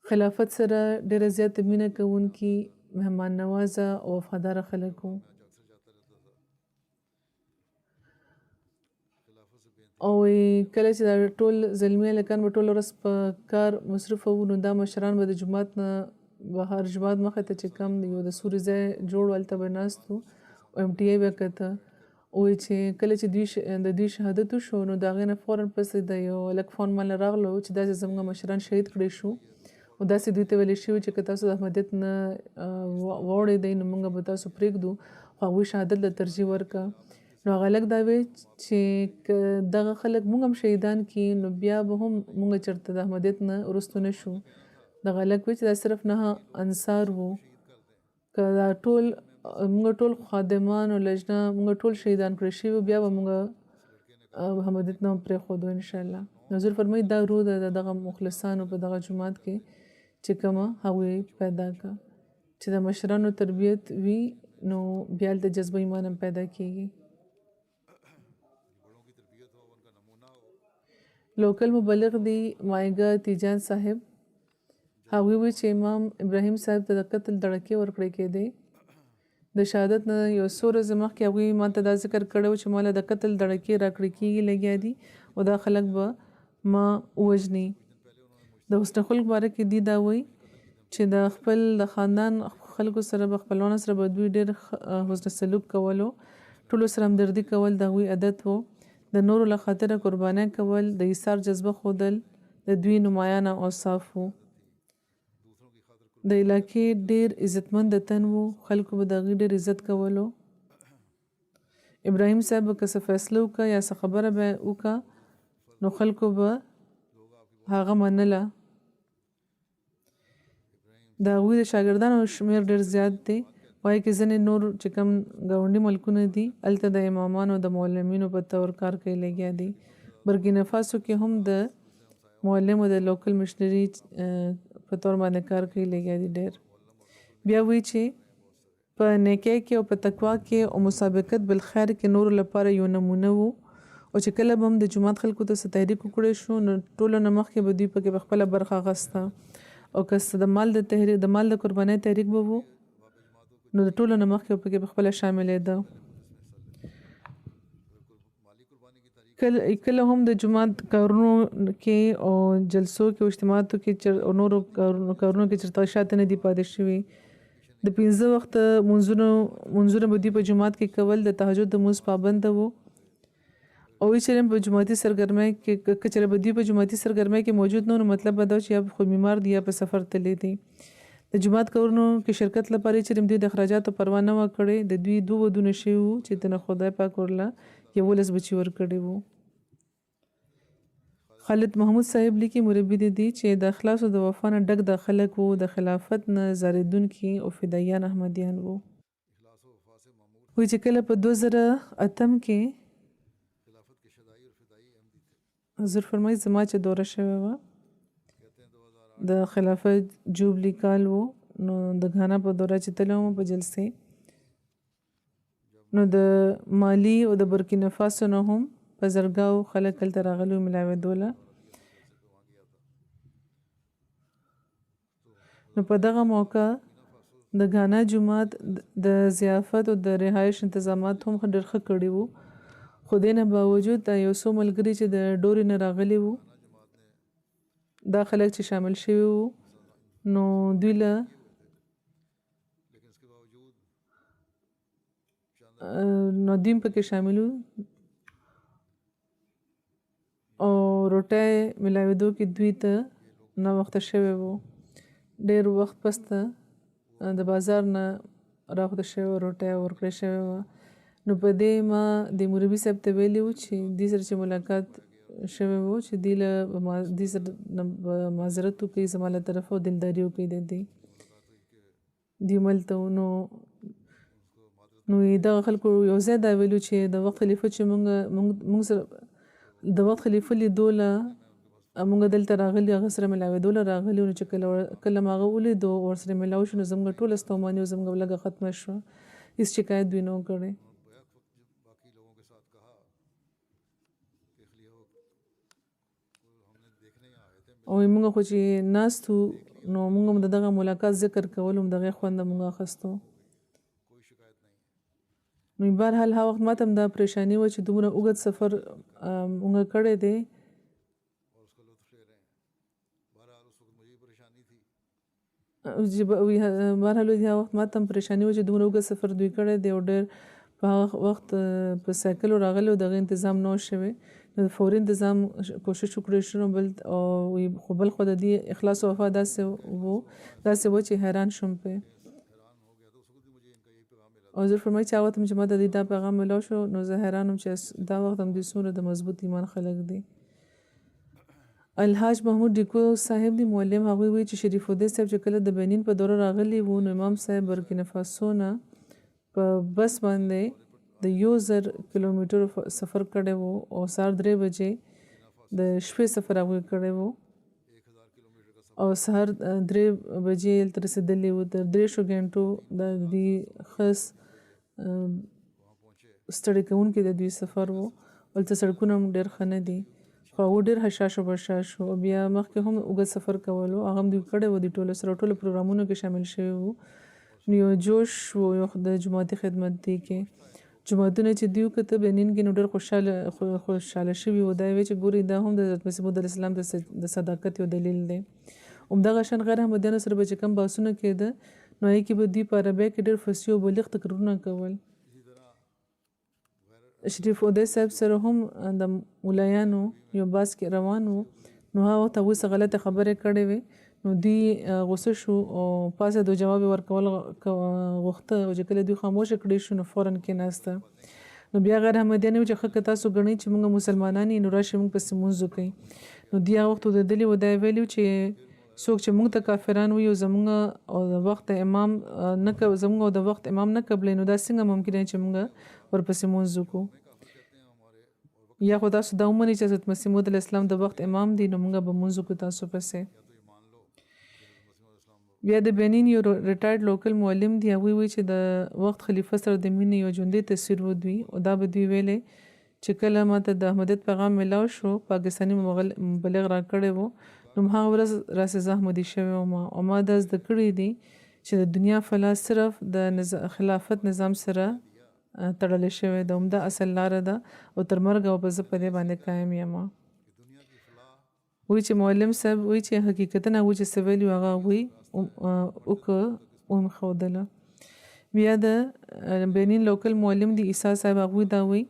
خلافت سره ډېره زیاته مینه کوونکي، مهمان نوازه او وفاداره خلک وو. او کله چې دا ټول زلمي هلکان به ټوله ورځ په کار مصروفه وو نو دا مشران به د جومات نه بهر جومات مخې ته چې کم یو د سوري ځای جوړ و هلته به ناست وو او MTA به کته. وایي چې کله چې د دوی شهادت وشو نو د هغې نه فوراً پسې د یو هلک فون باندې راغلو چې داسې زموږ مشران شهید کړی شو او داسې دوی ته ویلې شوي چې که تاسو د احمدیت نه واوړېدئ نو موږ به تاسو پرېږدو، خو هغوی شهادت له ترجیح ورکړه. نو هغه هلک دا وی چې که دغه خلک موږ هم شهیدان کړي نو بیا به هم موږ چېرته د احمدیت نه وروسته نه شو. دغه هلک وی چې دا صرف 9 انصار وو، که دا ټول موږ ټول خادمان او لجنه موږ ټول شهیدان کړی شوي بیا به موږ احمدیت نه هم پرېښودو انشاءالله. حضور فرمایي دا روح ده د دغه مخلصانو په دغه جومات کې چې کومه هغوی پیدا کړه چې د مشرانو تربیت وي نو بیا هلته جذبه ایمان هم پیدا کېږي. لوکل مبلغ دی مایګه تیجان صاحب، هغوی وی چې امام ابراهیم صاحب ته د قتل دړکې ورکړی کېدی. د شهادت نه یو څو ورځې مخکې هغوی ما ته دا ذکر کړی و چې ما له د قتل دړکې راکړې کېږي لګیا دي او دا خلک به ما ووژني. د حسن خلق باره کې دی دا وایي چې د خپل د خاندان خلکو سره به خپلوانو سره به دوی ډېر حسن سلوک کولو، ټولو سره همدردي کول د هغوی عادت و. د نورو له خاطره قربانۍ کول، د ایثار جذبه ښودل د دوی نمایانه اوصاف وو. د علاقې ډېر عزتمند تن وو، خلکو به د هغوی ډېر عزت کولو. ابراهیم صاحب به که څه فیصله وکړه یا څه خبره به وکړه نو خلکو به هغه منله. د هغوی د شاګردانو شمېر ډېر زیات دی، وایي کې ځینې نور چې کوم ګاونډي ملکونه دي هلته د امامانو د معلمینو په تور کار کوي لګیا دي. برکینا فاسو کې هم د معلمو د لوکل مشنري په تور باندې کار کوي لګیا دي ډېر. بیا وایي چې په نیکۍ کې او په تقوا کې او مسابقت بالخیر کې نور لپاره یو نمونه وو او چې کله به هم د جومات خلکو ته څه تحریک وکړی شو نو ټولو نه مخکې به دوی پکې په خپله برخه اخیسته او که څه د مال د قربانۍ تحریک به وو نو د ټولو نه مخکې پکې په خپله شاملېده. کله هم د جومات کارونو کې او جلسو کې او اجتماعاتو کې او نورو کارونو کې چېرته شاته نه دي پاتې شوي. د 15 وخت منځونه به دوی په جومات کې کول د تهجد د لمونځ پابنده وو او چې په جوماتي سرګرمۍ کې که چېرې به دوی په جوماتي سرګرمۍ کې موجود نه نو مطلب به دا چې یا خو بیمار دي یا په سفر تللی دي. د جومات کارونو کې شرکت لپاره چې دوی د اخراجاتو پروا نه وه کړې د دوی 2 ودونه شوي وو چې د خدای پاک ورله 11 بچي ورکړي وو. خالد محمود صاحب لیکي مربي دي چې د اخلاص او د وفا نه ډک د خلک وو د خلافت نه زاریدونکي او فدایان احمدیان وو. وایي چې کله په 2008 کې حضور فرمایي زما چې دوره شوې وه د خلافت جوبلی کال وو نو د غانا په دوره چې تللی وم په جلسې نو د مالی او د برکینا فاسو نه هم په زرګاو خلک هلته راغلي وو ملاوېدوله. نو په دغه موقع د غانا جومات د ضیافت او د رهایش انتظامات هم ډېر ښه کړي وو خو دې نه باوجود دا یو څو ملګري چې د ډورې نه راغلي وو دا خلک چې شامل شوي وو نو دوی له ندیم پکې شامل وو او روټۍ ملاوېدو کې دوی ته ناوخته شوی وو ډېر وخت پسته د بازار نه راوخته شوی روټۍ ورکړی شوی وه. نو په دې ما د مربي صاحب ته ویلي وو چې دې سره چې ملاقات شوی وو چې دې سره معذرت وکړي زما له طرفه او دلداري وکړي د دې ملته نو دغه خلکو یو ځای دا ویلو چې د وخت خلیفه چې موږ سره د وخت خلیفه لیدوله موږ دلته راغلي هغه سره ملاوېدوله راغلي نو چې کله ما هغه ولیدو ورسره ملاو شو نو زموږ ټوله ستوماني او زموږ لږه ختمه شوه هېڅ شکایت دوی نه و کړی. او موږ خو چې ناست وو نو موږ هم د دغه ملاقات ذکر کول هم دغه خوند موږ اخیستو. نو بهرحال هغه وخت ماته هم دا پریشاني وه چې دومره اوږد سفر موږ کړی دی بهرحال هغه وخت ماته هم پریشاني وه چې دومره اوږد سفر دوی کړی دی او ډېر په هغه وخت په سایکلو راغلی او دغه انتظام نه و شوی نو د فوري انتظام کوشش وکړی شو خو بل خو د دې اخلاص او وفا داسې و چې حیران شوم پې او حضور فرمایي چې هغه وخت چې ما ته دا پیغام ملاو شو نو زه حیران وم چې دا وخت هم دوی څومره د مضبوط ایمان خلک دي. الحاج محمود ډیکو صاحب دی معلم هغوی وایي چې شریف الدین صاحب چې کله د بنین په دوره راغلی وو نو امام صاحب برکینا فاسو نه په بس باندې د 1000 کیلومتر سفر کړی وو او سهار 3 بجې د شپې سفر هغوی کړی وو او سهار 3 بجې هلته رسېدلی وو تر 3 غنټو د دوی ښه ستړی کوونکی د دوی سفر وو هلته سړکونه هم ډېر ښه نه دي خو هغه ډېر حشاش و بشاش و بیا مخکې هم اوږد سفر کولو هغه هم دوی کړی و د ټولو سره ټولو پروګرامونو کې شامل شوي وو نو یو جوش و یو د جوماتي خدمت دی کې جوماتونه چې دوی وکته بنین کې نو ډېر خوشحاله شوي وو دا یې چې ګوري دا هم د حضرت مسیح موعود علیه السلام د صداقت یو دلیل دی. همدغه شان غیر احمدیانو سره به چې کوم بحثونه کېده نو هغې کې به دوی په عربۍ کې ډېر فصیح او بلیغ تقریرونه کول. شریف الدین صاحب سره هم د مولایانو یو باس کې روان وو نو هغه وخت هغوی څه غلطې خبرې کړې وې نو دوی غوسه شو او پاسه د جواب ورکول غوښته او چې کله دوی خاموشه کړی شو نو فوراً کېناسته نو بیا غیر احمدیان وو چې ښه که تاسو ګڼئ چې موږ مسلمانان یو نو راشئ موږ پسې لمونځ وکئ نو دوی هغه وخت ودرېدلي وو دا یې ویلي چې څوک چې موږ ته کافران وي او زموږ او د وخت امام نه کوي زموږ او د وخت امام نه قبلې نو دا څنګه ممکن دی چې موږ ورپسې مونځ وکړو یا خو تاسو دا ومنئ چې حضرت مسیح موعود علیه السلام د وخت امام دی نو موږ به مونځ وکړو تاسو پسې بیا د بینین یو ریټایرډ لوکل معلم دی هغوی وایي چې د وخت خلیفه سره د مینې یو ژوندی تصویر ودوي او دا به دوی ویلې چې کله ماته د احمدیت پیغام ملاو شو پاکستاني مبلغ را کړی و نو هغه ورځ راسې زه احمدي شوی وم او ما دا زده کړي دي چې د دنیا فلاح صرف د خلافت نظام سره تړلی شوی د عمده اصل لاره ده او تر مرګه به زه په دې باندې قایم یم وایي چې معلم صاحب وایي چې حقیقتا هغوی چې څه ویلي هغه هغوی ومښودله بیا د بینین لوکل معلم دی عیسی صاحب هغوی دا وایي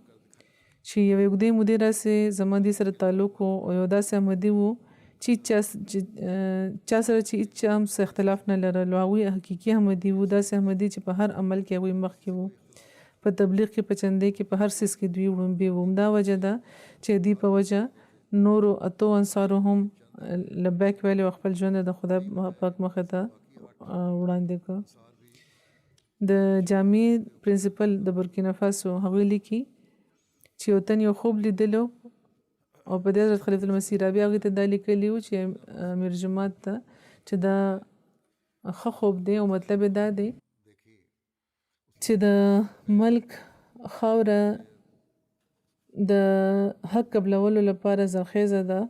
چې یوې اوږدې مودې راسې زما دې سره تعلق و او یو داسې احمدي و چې چا سره چې هېڅ هم څه اختلاف نه لرلو هغوی حقیقي احمدي و داسې احمدي چې په هر عمل کې هغوی مخکې وو په تبلیغ کې په چندې کې په هر څیز کې دوی وړومبي وو همدا وجه ده چې دوی په وجه نورو اتو انصارو هم لبیک ویلې او خپل ژوند د خدای پاک مخې ته وړاندې کړ د جامع پرنسپل د بورکینا فاسو هغوی لیکي چې یو تن یو خوب لیدلو او په دې حضرت خلیفة المسیح رابع هغوی ته دا لیکلي وو چې امیر جماعت ته چې دا ښه خوب دی او مطلب یې دا دی چې د ملک خاوره د حق قبلولو لپاره زرخیزه ده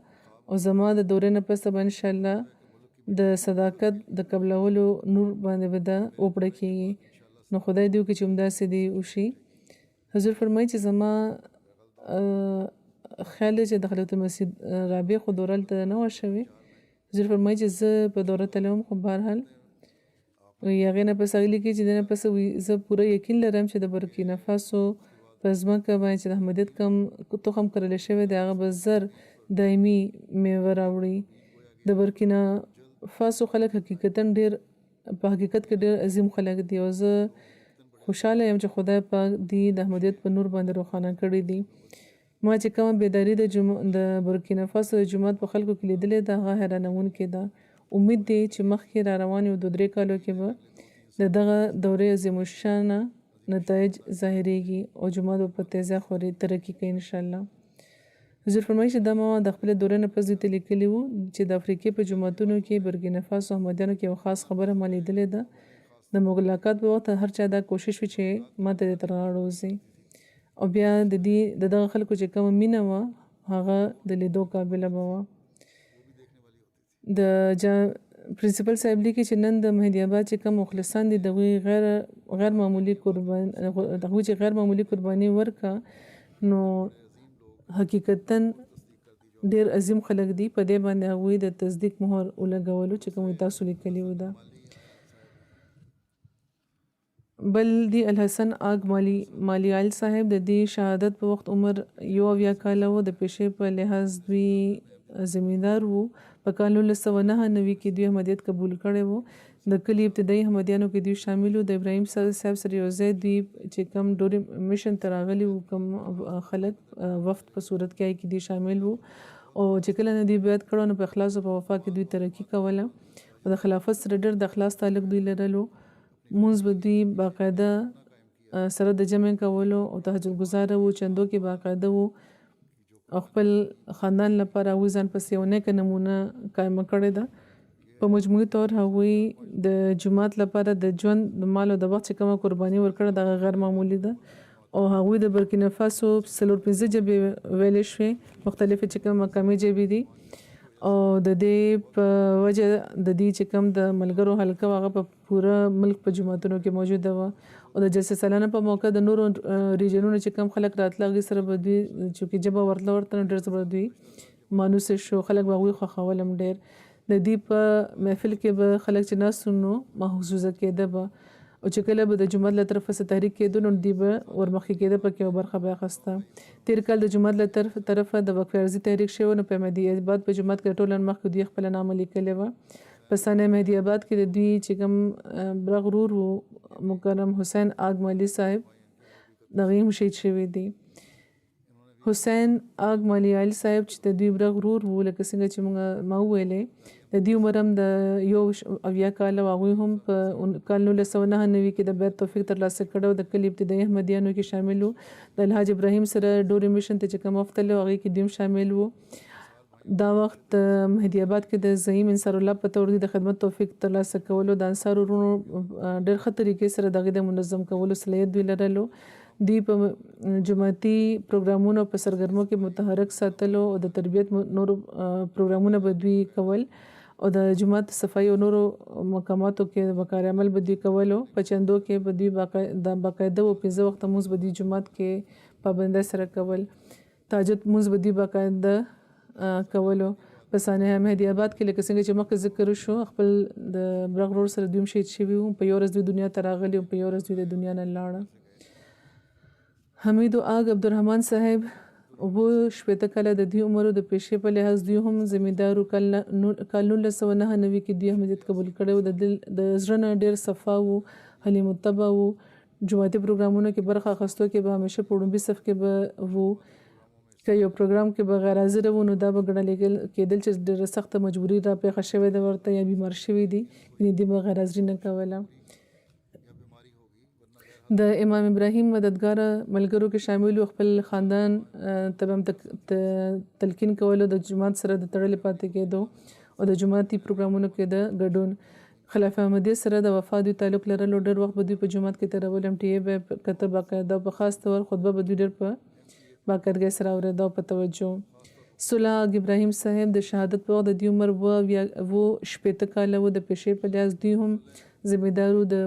او زما د دورې نه پسته به انشاءالله د صداقت د قبلولو نور باندې به دا وپړه کېږي نو خدای دې وکړي چې همداسې دې وشي حضور فرمایي چې زما خیال دی چې د خلیفة المسیح رابع خو دوره هلته نه وه شوې حضور فرمایي چې زه په دوره تللی وم خو بهرحال هغې نه پس هغې لیکي چې دې نه پس زه پوره یقین لرم چې د بورکینا فاسو په ځمکه باندې چې د احمدیت کم تخم کرلی شوی دی هغه به زر دایمي میوه راوړي د بورکینا فاسو خلک حقیقتا ډېر په حقیقت کې ډېر عظیم خلک دي او زه خوشحاله یم چې خدای پاک دی د احمدیت په نور باندې روښانه کړی دي ما چې کومه بیداري د بورکینا فاسو د جومات په خلکو کې لیدلې ده هغه حیرانوونکې ده امید دی چې مخکې را روان یو 2-3 کالو کې به د دغه دورې عظیم الشانه نتایج ظاهریږي او جومات به په تیزه خوري ترقي کوي انشاءالله حضور فرمایي چې دا ما د خپل دورې نه پس دوی ته لیکلي وو چې د افریقې په جوماتونو کې بورکینا فاسو احمدیانو کې یو خاص خبره ما لیدلې ده د ملاقات په وخت هر چا دا کوشش وي چې ما ته دې تر غاړه وځي او بیا د دغه خلکو چې کومه مینه وه هغه د لیدو قابله به وه د پرنسپل صاحب لیکي چې نن د مهدي آباد چې کوم مخلصان دي دغوی غیر معمولی قرباني ورکا نو حقیقتا ډیر عظیم خلک دي په دې باندې هغوی د تصدیق مهر ولګولو چې کوم تاسو لیکلي و ده بل دی الحسن آگ مالیال صاحب د دې شهادت په وخت عمر 21 کاله و د پیشې په لحاظ دوی زمیندار وو په کال 1999 کې دوی احمدیت قبول کړی وو د کلي ابتدایي احمدیانو کې دوی شامل وو د ابراهیم صاحب سره یو ځای دوی چې کم ډوري میشن ته راغلي وو کم خلک وفد په صورت کې دوی شامل وو او چې کله نه دوی بیعت کړو نو په اخلاص او په وفا کې دوی ترقي کوله او د خلافت سره ډېر د اخلاص تعلق دوی لرلو مونځ به دوی باقاعده سره د جمع کولو او تهجد ګزاره وو چندو کې باقاعده وو او خپل خاندان لپاره هغوی ځان پسې یو نیکه نمونه قایمه کړې ده په مجموعي طور هغوی د جومات لپاره د ژوند د مال او د وخت چې کومه قرباني ورکړه دغه غیر معمولي ده او هغوی د بورکینا فاسو 4-5 ژبې ویلې شوې مختلفې چې کوم مقامي ژبې دي او د دې په وجه د دې چې کوم د ملګرو حلقه هغه په پوره ملک په جوماتونو کې موجوده وه او د جلسه سالانه په موقع د نورو ریجنونو چې کوم خلک راتله هغوی سره به دوی چونکې ژبه ورته نو ډېر څه به دوی مانوس شو خلک به هغوی خوښول هم ډېر د دې په محفل کې به خلک چې ناست نو محظوظه کېده به او چې کله به د جومات له طرفه څه تحریک کېدو نو دوی به ورمخکې کېده پکې یو برخه به اخیسته تېر کال د جومات له طرفه د وقف عرضي تحریک شوی نو په مهدي آباد په جومات کې ټول مخکې دوی خپله نامه لیکلې وه په سنه مهدي آباد کې د دوی چې کوم برغرور و مکرم حسین آگ مالی صاحب دغه هم شهید شوي دي حسین آگ مالیال صاحب چې د دوی برغرور و لکه څنګه چې ما وویلې د د دې عمر هم د 1 کال او هغوی هم په کال 1999 کې د بیعت توفیق ترلاسه کړی د کلي ابتدایي احمدیانو کې شامل وو. د الحاج ابراهیم سره ډوري میشن ته چې کوم وفتلی هغې کې دوی هم شامل وو. دا وخت مهدي آباد کې د زعیم انصار الله په تور د خدمت توفیق ترلاسه کولو د انصار ورونو ډېر ښه طریقې سره دغې د منظم کولو صلاحیت دوی لرلو. دوی په جماعتي پروګرامونو په سرګرمو کې متحرک ساتلو او د تربیت نورو پروګرامونه به دوی کول او د جماعت صفایي او نورو مقاماتو کې وقار عمل به دوی کولو. په چندو کې به دوی باقاعده و 15 وخت مونځ به دوی جماعت کې پابندۍ سره کول. تهجد مونځ به دوی باقاعده کولو. په سانحه مهدي آباد کې لکه څنګه چې مخکې ذکر شو خپل د برغ ورور سره دوی هم شهید شوي وو. په یو ورځ دوی دنیا ته راغلي او په یو ورځ دوی د دنیا نه لاړه. حمید آگ عبدالرحمن صاحب 18 کاله د دوی عمر د پیشې په لحاظ دوی هم زمیندارو. کال 1999 کې دوی احمدیت قبول کړی و. د زړه نه ډېر صفا وو، حلیم الطبع وو. جماعتي پروګرامونو کې برخه اخیستو کې به همیشه په وړومبي صف کې به وو. که یو پروګرام کې به غیر حاضر وو نو دا به ګڼل کېدل چې ډېره سخته مجبوري را پېښه شوې ده ورته یا بیمار شوي دي، یعنې دوی به غیر حاضري نه کوله. د امام ابراهیم مددګاره ملګرو کې شامل وو. خپل خاندان ته به هم تلقین کولو، د جماعت سره د تړلې پاتې کېدو او د جماعتي پروګرامونو کې د ګډون. خلافه احمدیه سره د وفا دوی تعلق لرلو. ډېر وخت به دوی په جماعت کې تېرول. MTA به کته باقاعده په خاص طور خطبه به دوی ډېر په باقاعدګۍ سره اورېده او په توجه. صلح آگ ابراهیم صاحب د شهادت په وخت د دوی عمر 18 کاله و. د پیشې په لحاظ دوی هم ذمېدارو. د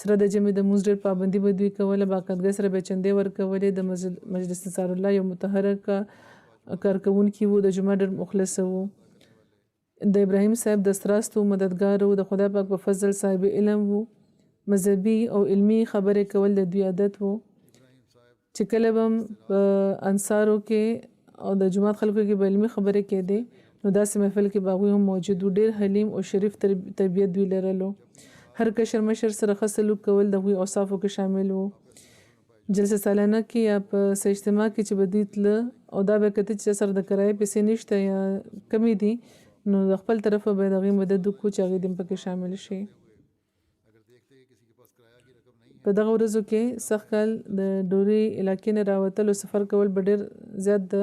سره د جمعې د مونځ ډېر پابندي به دوی کوله. باقاعدګۍ سره به چندې ورکولې. د مجلس انصار الله یو متحرک کارکوونکي وو. د جمعه ډېر مخلص وو. د ابراهیم صاحب د ستراستو مددګار وو. د خدای پاک په فضل صاحب علم وو. مذهبي او علمي خبرې کول د دوی عادت وو. چې کله به هم په انصارو کې او د جماعت خلکو کې به علمي خبرې کېدې نو داسې محفل کې به هغوی هم موجود وو. ډېر حلیم او شریف طبیعت دوی لرلو. هر کشر مشر سره ښه سلوک کول د هغوی اوصافو کې شامل وو. جلسه سالانه کې یا په څه اجتماع کې چې به دوی تله او دا به کته چې سره د کرایې پیسې نشته یا کمې دي نو د خپل طرفه به د هغې مدد وکړو چې هغې دې پکې شامل شي. په دغه ورځو کې سخت کال د ډوري علاقې نه راوتل او سفر کول به ډېر زیات د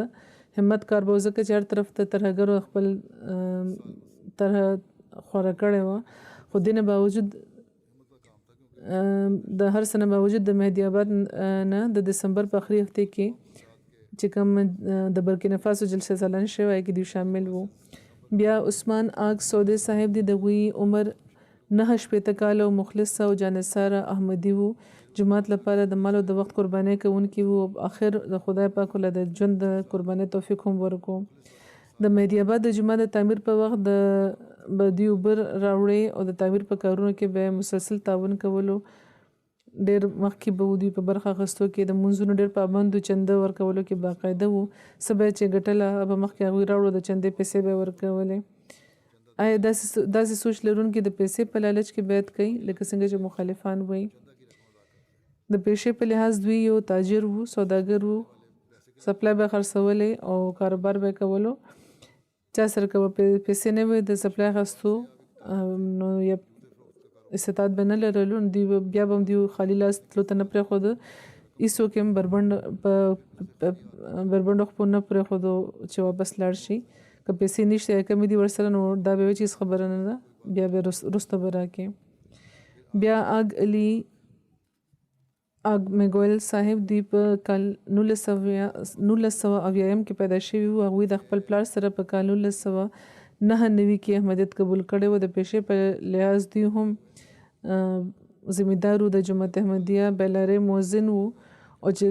همت کار به ځکه چې هر طرف ته ترهګرو خپل طرح خوره کړې وه. خو دې نه باوجود د هر څه نه باوجود د مهدي آباد نه د دسمبر په آخري هفتې کې چې کوم د برکینا فاسو جلسه سالانه شوی کې دوی شامل وو. بیا عثمان آگ سودی صاحب د هغوی عمر 9 کاله او مخلص او جانثاره احمدي وو. جماعت لپاره د مال او د وخت قربانۍ کوونکي وو. آخر د خدای پاک له د ژوند د قربانۍ توفیق هم ورکړو. د مهدي آباد د جماعت د تعمیر په وخت د به دوی اوبه راوړې او د تعمیر په کارونو کې به مسلسل تعاون کولو. ډېر مخکې به دوی په برخه اخیستو کې د مونځونو ډېر پابند وو. چنده ورکولو کې باقاعده وو. څه به چې ګټله به مخکې هغوی راوړو د چندې پیسې به ورکولې. آیا داسې سوچ لرونکي د پیسې په لالچ کې بیعت کوي لکه څنګه چې مخالفان وایي. د پیشې په لحاظ دوی یو تاجر وو، سوداګر وو. سپلای به خرڅولې او کاروبار به کولو. چا سره که پیسې نه وي د سپلای اخیستو نو یا استطاعت به نه لرلو نو دوی بیا به هم دوی خالي لاس تلو ته نه پرېښودو. هېڅوک هم بربنډو خپو نه پرېښودو چې واپس لاړ شي. که پیسې نشته یا کمې دي ورسره نو دا به وایي چې هېڅ خبره نه ده، بیا به وروسته به راکړي. بیا آگ علي آگ میګویل صاحب دوی په کال 1980 کې پیدا شوي وو. هغوی د خپل پلار سره په کال 1999 کې احمدیت قبول کړی و. د پیشې په لحاظ دوی هم ذمېدار وو. د جماعت احمدیه بیلارې موزن وو او چې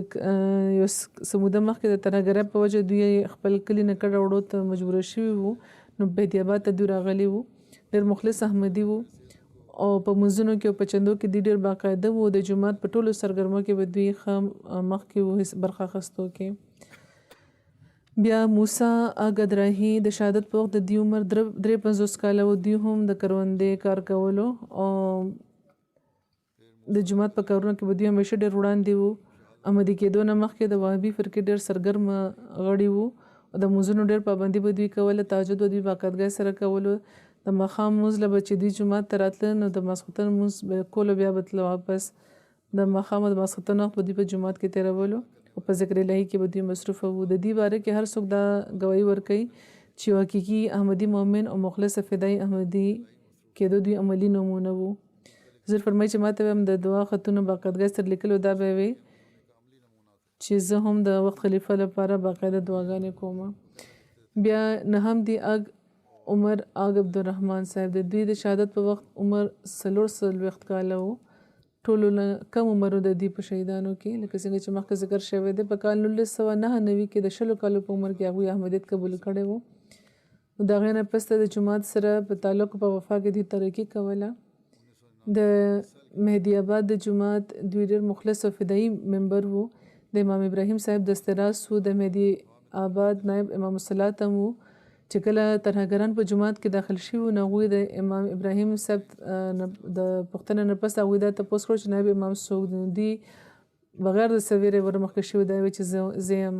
یو څه موده مخکې د ترهګرۍ په وجه دوی خپل کلي نه کډه وړو ته مجبوره شوي وو نو مهدي آباد ته دوی راغلي وو. ډېر مخلص احمدي وو او په منځونو کې او په چندو کې دوی ډېر باقاعده وو. د جومات په ټولو سرګرمو کې به دوی ښه مخکې وو برخه اخیستو کې. بیا موسی آگ ادراهي د شهادت په وخت د دوی عمر 53 کاله و. دوی هم د کروندې کار کولو او د جومات په کارونو کې به دوی همیشه ډېر وړاندې وو. احمدي کېدو نه مخکې د وهابي فرقې ډېر سرګرم غړي وو. د منځونو ډېر پابندي به دوی کوله. تهجد به دوی باقاعدګۍ سره کولو. د ماښام مونځ له به چې دوی جومات ته راتله نو د ماسخوتن مونځ به کولو بیا به تله واپس د ماښام او د ماسخوتن وخت به دوی په جومات کې تېرولو او په ذکر الهي کې به دوی مصروفه وو. د دې باره کې هر څوک دا ګواهي ورکوي چې حقیقي احمدي مؤمن او مخلص فدایي احمدي کېدو دوی عملي نمونه وو. حضور فرمایي چې ما ته به هم د دعا خطونه باقاعدګۍ سره لیکلو دا به وي چې زه هم د وخت خلیفه لپاره باقاعده دعاګانې کوم. بیا نه هم دی عمر عبدالرحمن صاحب د دوی د شهادت په وخت عمر 40 کاله و. ټولو نه کم عمر د دوی په شهیدانو کې لکه څنګه چې مخکې ذکر شوی دی په کال 1999 کې د 20 کالو په عمر کې هغوی احمدیت قبول کړی و. د هغې نه پس د جومات سره په تعلق په وفا کې دوی ترقي کوله. د مهدي آباد د جومات دوی ډېر مخلص او فدایي ممبر وو. د امام ابراهیم صاحب دستراز وو. د مهدي آباد نائب امام الصلاة هم وو چې کله ترهګران په جومات کې داخل شوي وو نو هغوی د امام ابراهیم صاحب د پوښتنې نه پس هغوی دا تپوس کړو چې نائب امام څوک دی. دوی بغیر د څه ویرې ورمخکې شوي دا وایي چې زه یم.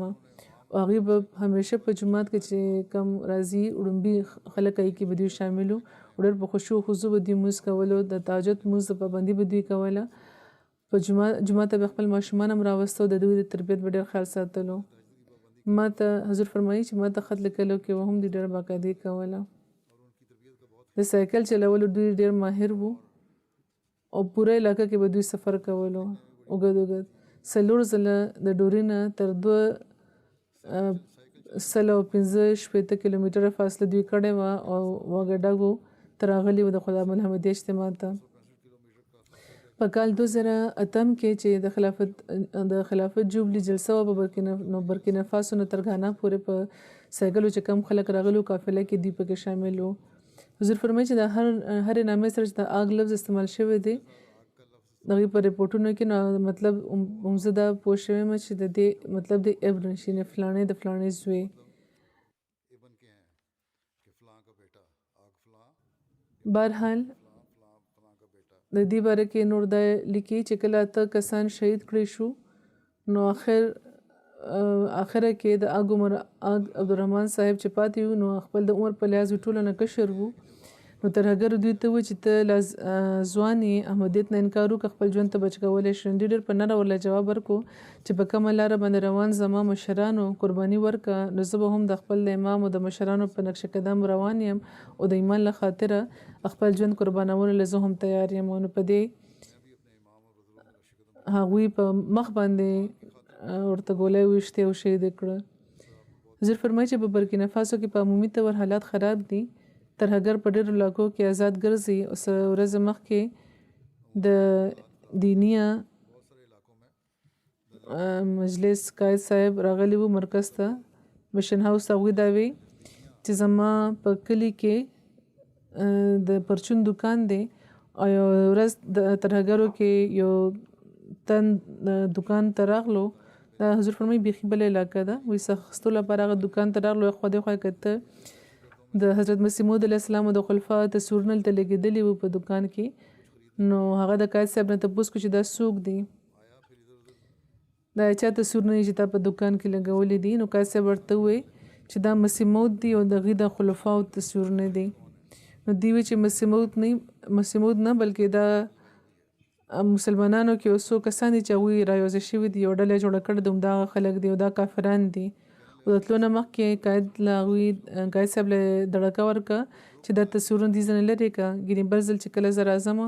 هغوی به همیشه په جومات کې چې کم راځي وړومبي خلک هغې کې به دوی شامل وو. ډېر په خشوع و خضوع به دوی لمونځ کولو. د تهجد لمونځ د پابندي به دوی کوله. په جومات ته به خپل ماشومان هم راوسته او د دوی د تربیت به ډېر خیال ساتلو. ما ته حضور فرمایي چې ما ته خط لیکلو کې هم دوی ډېره باقاعدګي کوله. د سایکل چلولو دوی ډېر ماهر وو او پوره علاقه کې به دوی سفر کولو اوږد 4 ځله د ډوري نه تر 215 کیلومتره فاصله دوی کړې وه او واګډاګو ته راغلي وو د خدا محمدي اجتماع ته. په کال 2008 کې چې د خلافت جوبلي جلسه وه په برکینا فاسو نه تر غانا پورې په سایکلو چې کم خلک راغلو قافله کې دوی پکې شامل وو. حضور فرمایي چې د هرې نامې سره چې د آګ لفظ استعمال شوی دی د هغې په رپورټونو کې نو مطلب هم زه دا پوه شوی یم چې د دې مطلب د ابن شي نه فلانې د فلانې زوی. بهرحال د دې باره کې نور دا لیکي چې کله 8 کسان شهید کړي شو نو آخره کې د عبدالرحمن صاحب چې پاتې وو نو خپل د عمر په لحاظ ټولو نه کشر وو. نو ترهګرو دوی ته وویل چې ته ځوان یې احمدیت نه انکار وکړه خپل ژوند ته بچ کولی شې. دوی ډېر په نره ورله جواب ورکړو چې په کومه لاره باندې روان زما مشرانو قرباني ورکړه نو زه به هم د خپل امام او د مشرانو په نقش قدم روان یم او د ایمان له خاطره خپل ژوند قربانولو له زه هم تیار یم. نو په دې هغوی په مخ باندې ورته ګولۍ ویشتې او شهید یې کړه. حضور فرمایي چې په برکینا فاسو کې په عمومي طور حالات خراب دي. ترهګر په ډېرو علاقو کې آزاد ګرځي. او څه ورځې مخکې د دینیه مجلس قائد صاحب راغلی وو مرکز ته مشن هاوس. هغوی دا وی چې زما په کلي کې د پرچون دکان دی او یو ورځ د ترهګرو کې یو تن دکان ته راغلو. دا حضور فرمایي بیخي بله علاقه ده. وایي څه اخیستو لپاره هغه دکان ته راغلو. خوا دې خوا کته د حضرت مسیح موعود علیه السلام او د خلفا تصویرونه هلته لګېدلي وو په دکان کې. نو هغه د قاید صاحب نه تپوس کړو چې دا څوک دی دا چا تصویرونه چې تا په دکان کې لګولي دي. نو قاید صاحب ورته ووایي چې دا مسیح موعود دی او د هغې د خلفاو تصویرونه دي. نو دوی وایي چې مسیح موعود نه بلکې دا مسلمانانو کې یو څو کسان دي چې هغوی رایوځای شوي دي یو ډله جوړه کړې ده همدغه خلک دي او دا کافران دي. او د تلو نه مخکې قاید صاحب له دړکه ورکړه چې دا تصویرونه دې ځنې لرې کړه ګینې بل ځل چې کله زه راځم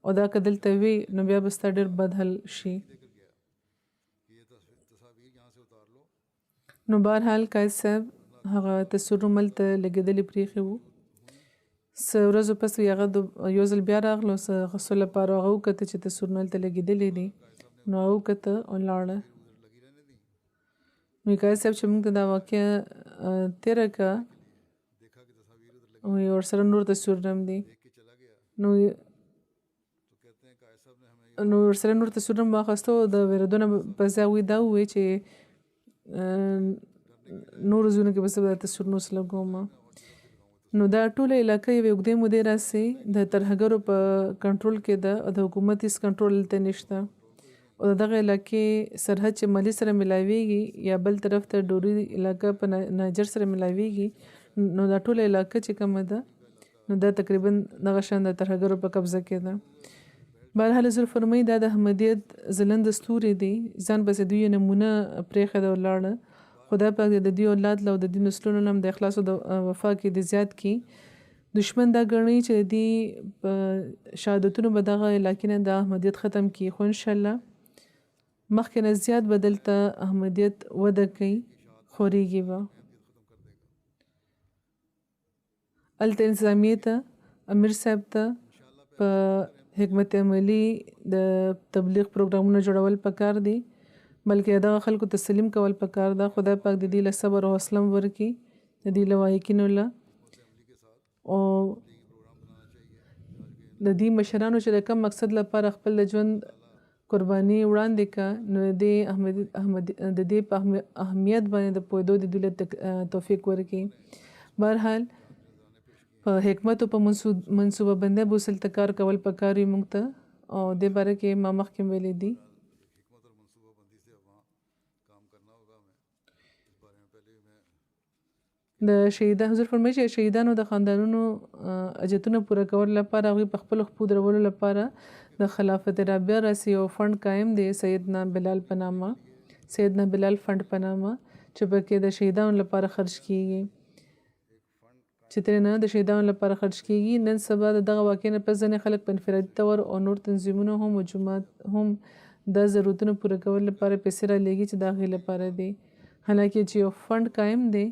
او دا که دلته وي نو بیا به ستا ډېر بد حل شي. نو بهرحال قاید صاحب هغه تصویرونه ملته لګېدلي پرېښي وو. څه ورځو پس هغه یو ځل بیا راغلو څه اخیستو لپاره هغه وکته چې تصویرونه هلته لګېدلي دي. نو هغه وکته او لاړه. نو قاید صاحب چې موږ ته دا واقعه تېره کړه او ورسره نور تصویرونه هم دي. نو ورسره نور تصویرونه هم واخیستو. د وېرېدو نه په ځای هغوی دا ووایي چې نورو ځایونو کې به زه به دا تصویرونه اوس لګوم. نو دا ټوله علاقه یوې اوږدې مودې راسې د ترهګرو په کنټرول کې ده او د حکومت هېڅ کنټرول دلته نشته. او د دغه علاقې سرحد چې مالي سره ملاویږي یا بل طرف ته ډوري علاقه په نایجر سره ملاویږي نو دا ټوله علاقه چې کومه ده نو دا تقریبا دغه شان د ترهګرو په قبضه کې ده. بهرحال حضور فرمایي دا د احمدیت ځلند ستوري دي، ځان پسې دوی نمونه پرېښې ده ولاړه. خدای پاک د دې اولاد له د دې نسلونو هم د اخلاص او د وفا کې د زیات کی. دشمن دا ګڼي چې د دې شهادتونو به دغه علاقې نه د احمدیت ختم کی، خو انشاءالله مخکې نه زیات به دلته احمدیت وده کوي، خورېږي به. هلته انتظامیې ته امیر صاحب ته په حکمت عملي د تبلیغ پروګرامونه جوړول پکار دي، بلکې دغه خلکو تسلیم کول پکار ده. خدای پاک د دې له صبر او حوصله ورکړي، د دې له واقعینو له او د دې مشرانو چې د کم مقصد لپاره خپل د ژوند قرباني وړاندې کا، نو د دې په اهمیت باندې د پوهېدو د دوی له توفیق ورکړي. بهرحال په حکمت او په منصوبه بندۍ به اوس هلته کار کول پکار وي موږ ته، او دې باره کې ما مخکې ویلي دي. د شهیدانو حضور فرمایي چې شهیدانو د خاندانونو اجتونه پوره کولو لپاره هغوی په خپلو خپو درولو لپاره د خلافت رابعه راسي یو فنډ قایم دی، سیدنا بلال په نامه، سیدنا بلال فنډ په نامه، چې پکې د شهیدانو لپاره خرج کیږي، چې ترېنه د شهیدانو لپاره خرج کیږي. نن سبا د دغه واقعې نه پس ځینې خلک په انفرادي طور او نور تنظیمونه هم او جومات هم د ضرورتونو پوره کولو لپاره پیسې رالیږي چې د هغې لپاره دی. حالانکه چې یو فنډ قایم دی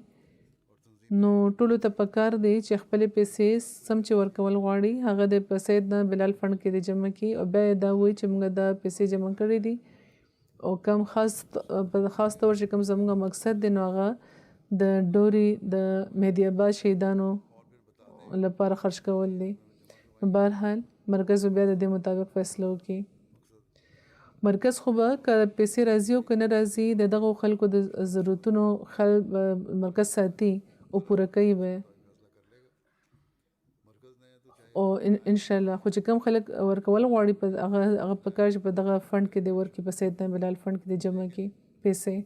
نو ټولو ته پکار دی چې خپلې پیسې سم چې ورکول غواړي هغه د په سیدنا بلال فنډ کې د جمع کړي، او بیا یې دا وایي چې موږ دا پیسې جمع کړې دي، او کم خاص طور چې کوم زموږ مقصد دی نو هغه د ډوري د مهدي آباد شهیدانو لپاره خرج کول دي. بهرحال مرکز بیا د دې مطابق فیصله وکړي. مرکز خو به که پیسې راځي او که نه راځي د دغو خلکو د ضرورتونو مرکز ساتي او پوره کوي به، او انشاءالله. خو چې کم خلک ورکول غواړي په هغه پکار چې په دغه فنډ کې دی ورکړي، په سیدنا بلال فنډ کې دی جمع کړي پیسې.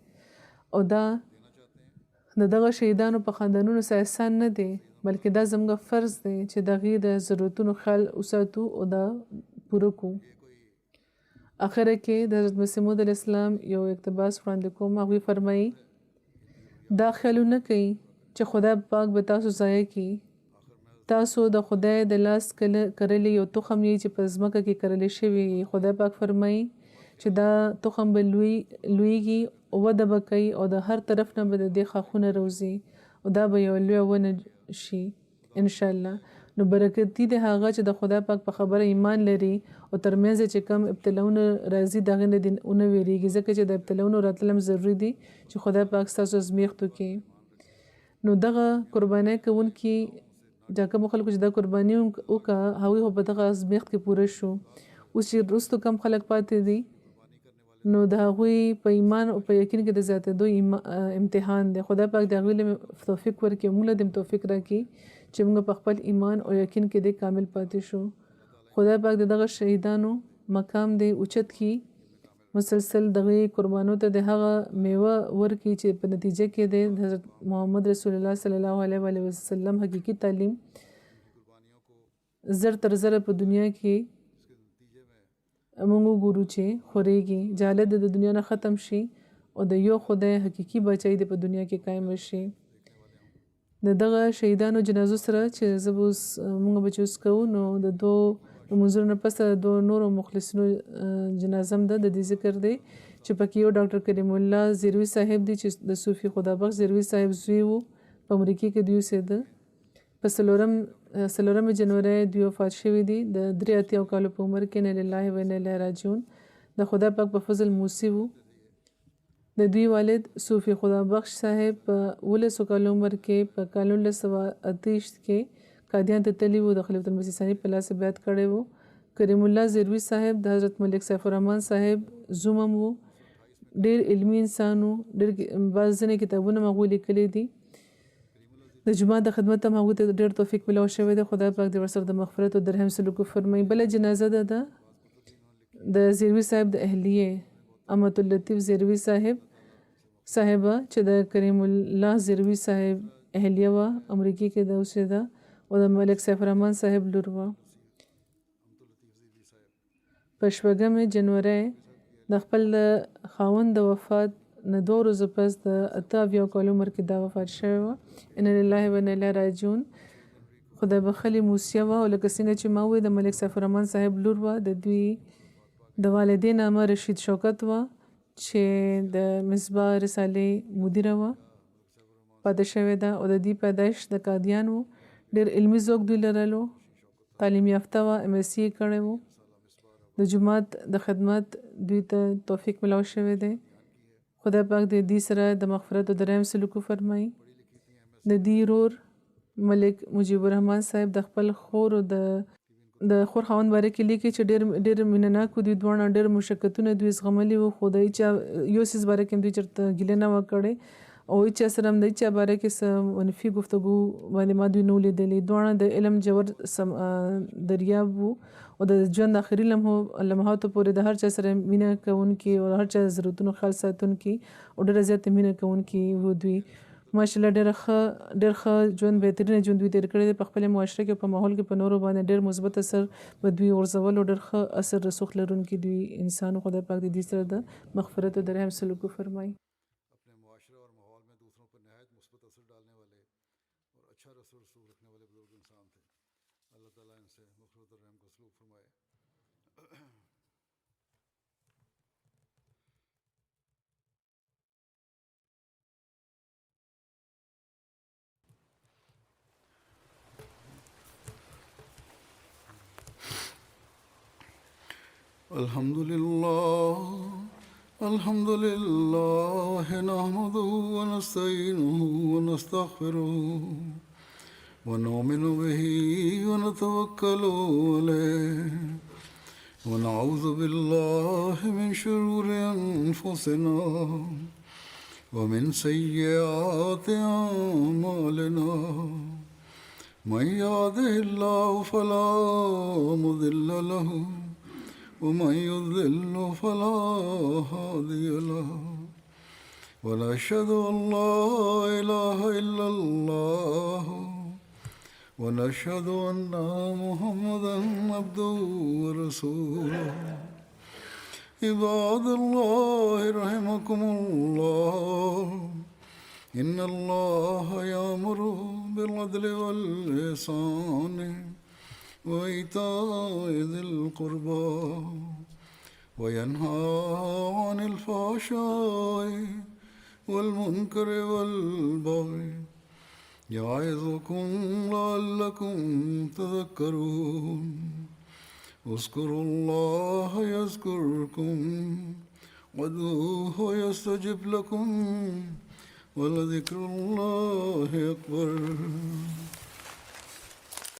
او دا د دغه شهیدانو په خاندانونو سره احسان نه دی، بلکې دا زموږ فرض دی چې د هغې د ضرورتونو خیال وساتو او دا پوره کړو. اخره کې د حضرت مسیح موعود علیه السلام یو اقتباس وړاندې کوم. هغوی فرمایي دا خیالونه کوي چې خدای پاک به تاسو ضایع کړي. تاسو د خدای د لاس کرلی یو تخم یې چې په ځمکه کې کرلی شوی. خدای پاک فرمایي چې دا تخم به لویږي او وده به کوي او د هر طرف نه به د دې ښاخونه روزي او دا به یو لویه ونه شي انشاءالله. نو برکتي دی هغه چې د خدای پاک په خبره ایمان لري او ترمنځ چې کم ابتلاونه راځي د هغې نه دې ونه ویریږي، ځکه چې د ابتلاونو راتلل هم ضروري دي چې خدای پاک ستاسو ازمیښتو کې. نو دغه قربانۍ کوونکي دا کومو خلکو چې دا قرباني وکړه هغوی خو په دغه ازمیښت کې پوره شو. اوس چې وروستو کم خلک پاتې دي نو د هغوی په ایمان او په یقین کې د زیاتېدو امتحان دی. خدای پاک د هغوی له توفیق ورکړي، موږ له دې توفیق راکړي چې موږ په خپل ایمان او یقین کې د کامل پاتې شو. خدای پاک د دغه شهیدانو مقام دی اوچت کړي، مسلسل دغه قربانو ته د هغه میوه ورکړي چې په نتیجه کې د حضرت محمد رسول الله صلی الله علیه وسلم حقیقي تعلیم زر تر زره په دنیا کې موږ وګورو چې خورېږي، جهالت د دنیا نه ختم شي او د یو خدای حقیقي بچی د په دنیا کې قایم شي. د دغه شهیدانو جنازو سره چې زه به اوس موږ به چې اوس کوو نو د دوه لمونځونو نه پس د دوه نورو مخلصینو جنازه هم ده. د دې ذکر دی چې پکې یو ډاکټر کریم الله زیروي صاحب دی چې د صوفي خدابخش زیروي صاحب زوی و، په امریکې کې دوی اوسېده. په 4 جنوري دوی وفات شوي دي د 83 کالو په عمر کې. انا لله و انا الیه راجعون. د خدای پاک په فضل موسی و. د دوی والد صوفي خدابخش صاحب په 19 کالو عمر کې په کال 1928 کې قادیان ته تللی و، د خلیفۃ المسیح ثانی په لاس بیعت کړی و. کریم الله زیروي صاحب د حضرت ملک سیف الرحمن صاحب زوم هم و. ډېر علمي انسان و، ډېر بعض ځینې کتابونه هم هغوی لیکلي دي. د جومات د خدمت هم هغوی ته ډېر توفیق میلاو شوی دی. خدای پاک دې ورسره د مغفرت او د رحم سلوک وفرمایي. بله جنازه ده د زیروي صاحب د اهلیې امت اللطیف زیروي صاحبه چې د کریم الله زیروي صاحب اهلیه وه، امریکې کې د اوسېده او د ملک سیف الرحمن صاحب لور وه. په 8 جنوري د خپل خاوند د وفات نه 2 ورځې پس د 78 کال عمر کې دا وفات شوی وه. ان لله و انا الیه راجعون. خدای بخلي موسیه وه او لکه څنګه چې ما وویل د ملک سیف الرحمن صاحب لور وه. د دوی د والدې نامه رشید شوکت وه چې د مصباح رسالې مدیره وه پاتې شوې ده او د دې پیدایش د قادیان و. ډېر علمي ذوق دوی لرلو، تعلیم یافته وه، MSc یې کړی و. د جومات د خدمت دوی ته توفیق ملاو شوی دی. خدای پاک د دې سره د مغفرت او د رحم سلوک وفرمایي. د دې ورور ملک مجیب الرحمن صاحب د خپل خور او د خور خاوند باره کې لیکي چې ډېر مینه ناک و. دوی دواړه ډېر مشقتونه دوی زغملي وو، خو د هیچا یو څیز باره کې هم دوی چېرته ګیله نه وه کړې او هیچا سره هم د هیچا باره کې څه منفي گفتګو باندې ما دوی نه ولیدلي. دواړه د علم ژور دریاب وو او د ژوند آخري لمحاتو پورې د هر چا سره مینه کوونکي او هر چا ضرورتونو خیال ساتونکي او ډېره زیاته مینه کوونکي وو. دوی ماشاءالله ډېر ښه ژوند، بهترینه ژوند دوی تېر کړی دی په خپل معاشره کې، په ماحول کې، په نورو باندې ډېر مثبت اثر په دوی غورځول او ډېر ښه اثر رسوخ لرونکي دوی انسان. خدای پاک د دې سره د مغفرت او د رحم سلوک وفرمایي. अपने माशरे और माहौल में दूसरों पर नहायत मुस्बत असर डालने वाले और अच्छा रसूख रखने वाले बुजुर्ग इंसान थे. अल्लाह ताला इनसे मग़फ़िरत और रहम का सलूक फरमाए. الحمد لله نحمده ونستعينه ونستغفره ونؤمن به ونتوكل عليه ونعوذ بالله من شرور أنفسنا ومن سيئات أعمالنا. من يهده الله فلا مضل له ومن يضلل فلا هادي له ونشهد أن لا إله إلا الله ونشهد أن محمدا عبده ورسوله. عباد الله رحمكم الله إن الله يأمر بالعدل والإحسان وإيتاء ذي القربى وينهى عن الفحشاء والمنكر والبغي يعظكم لعلكم تذكرون. اذكروا الله يذكركم وادعوه يستجب لكم ولذكر الله أكبر.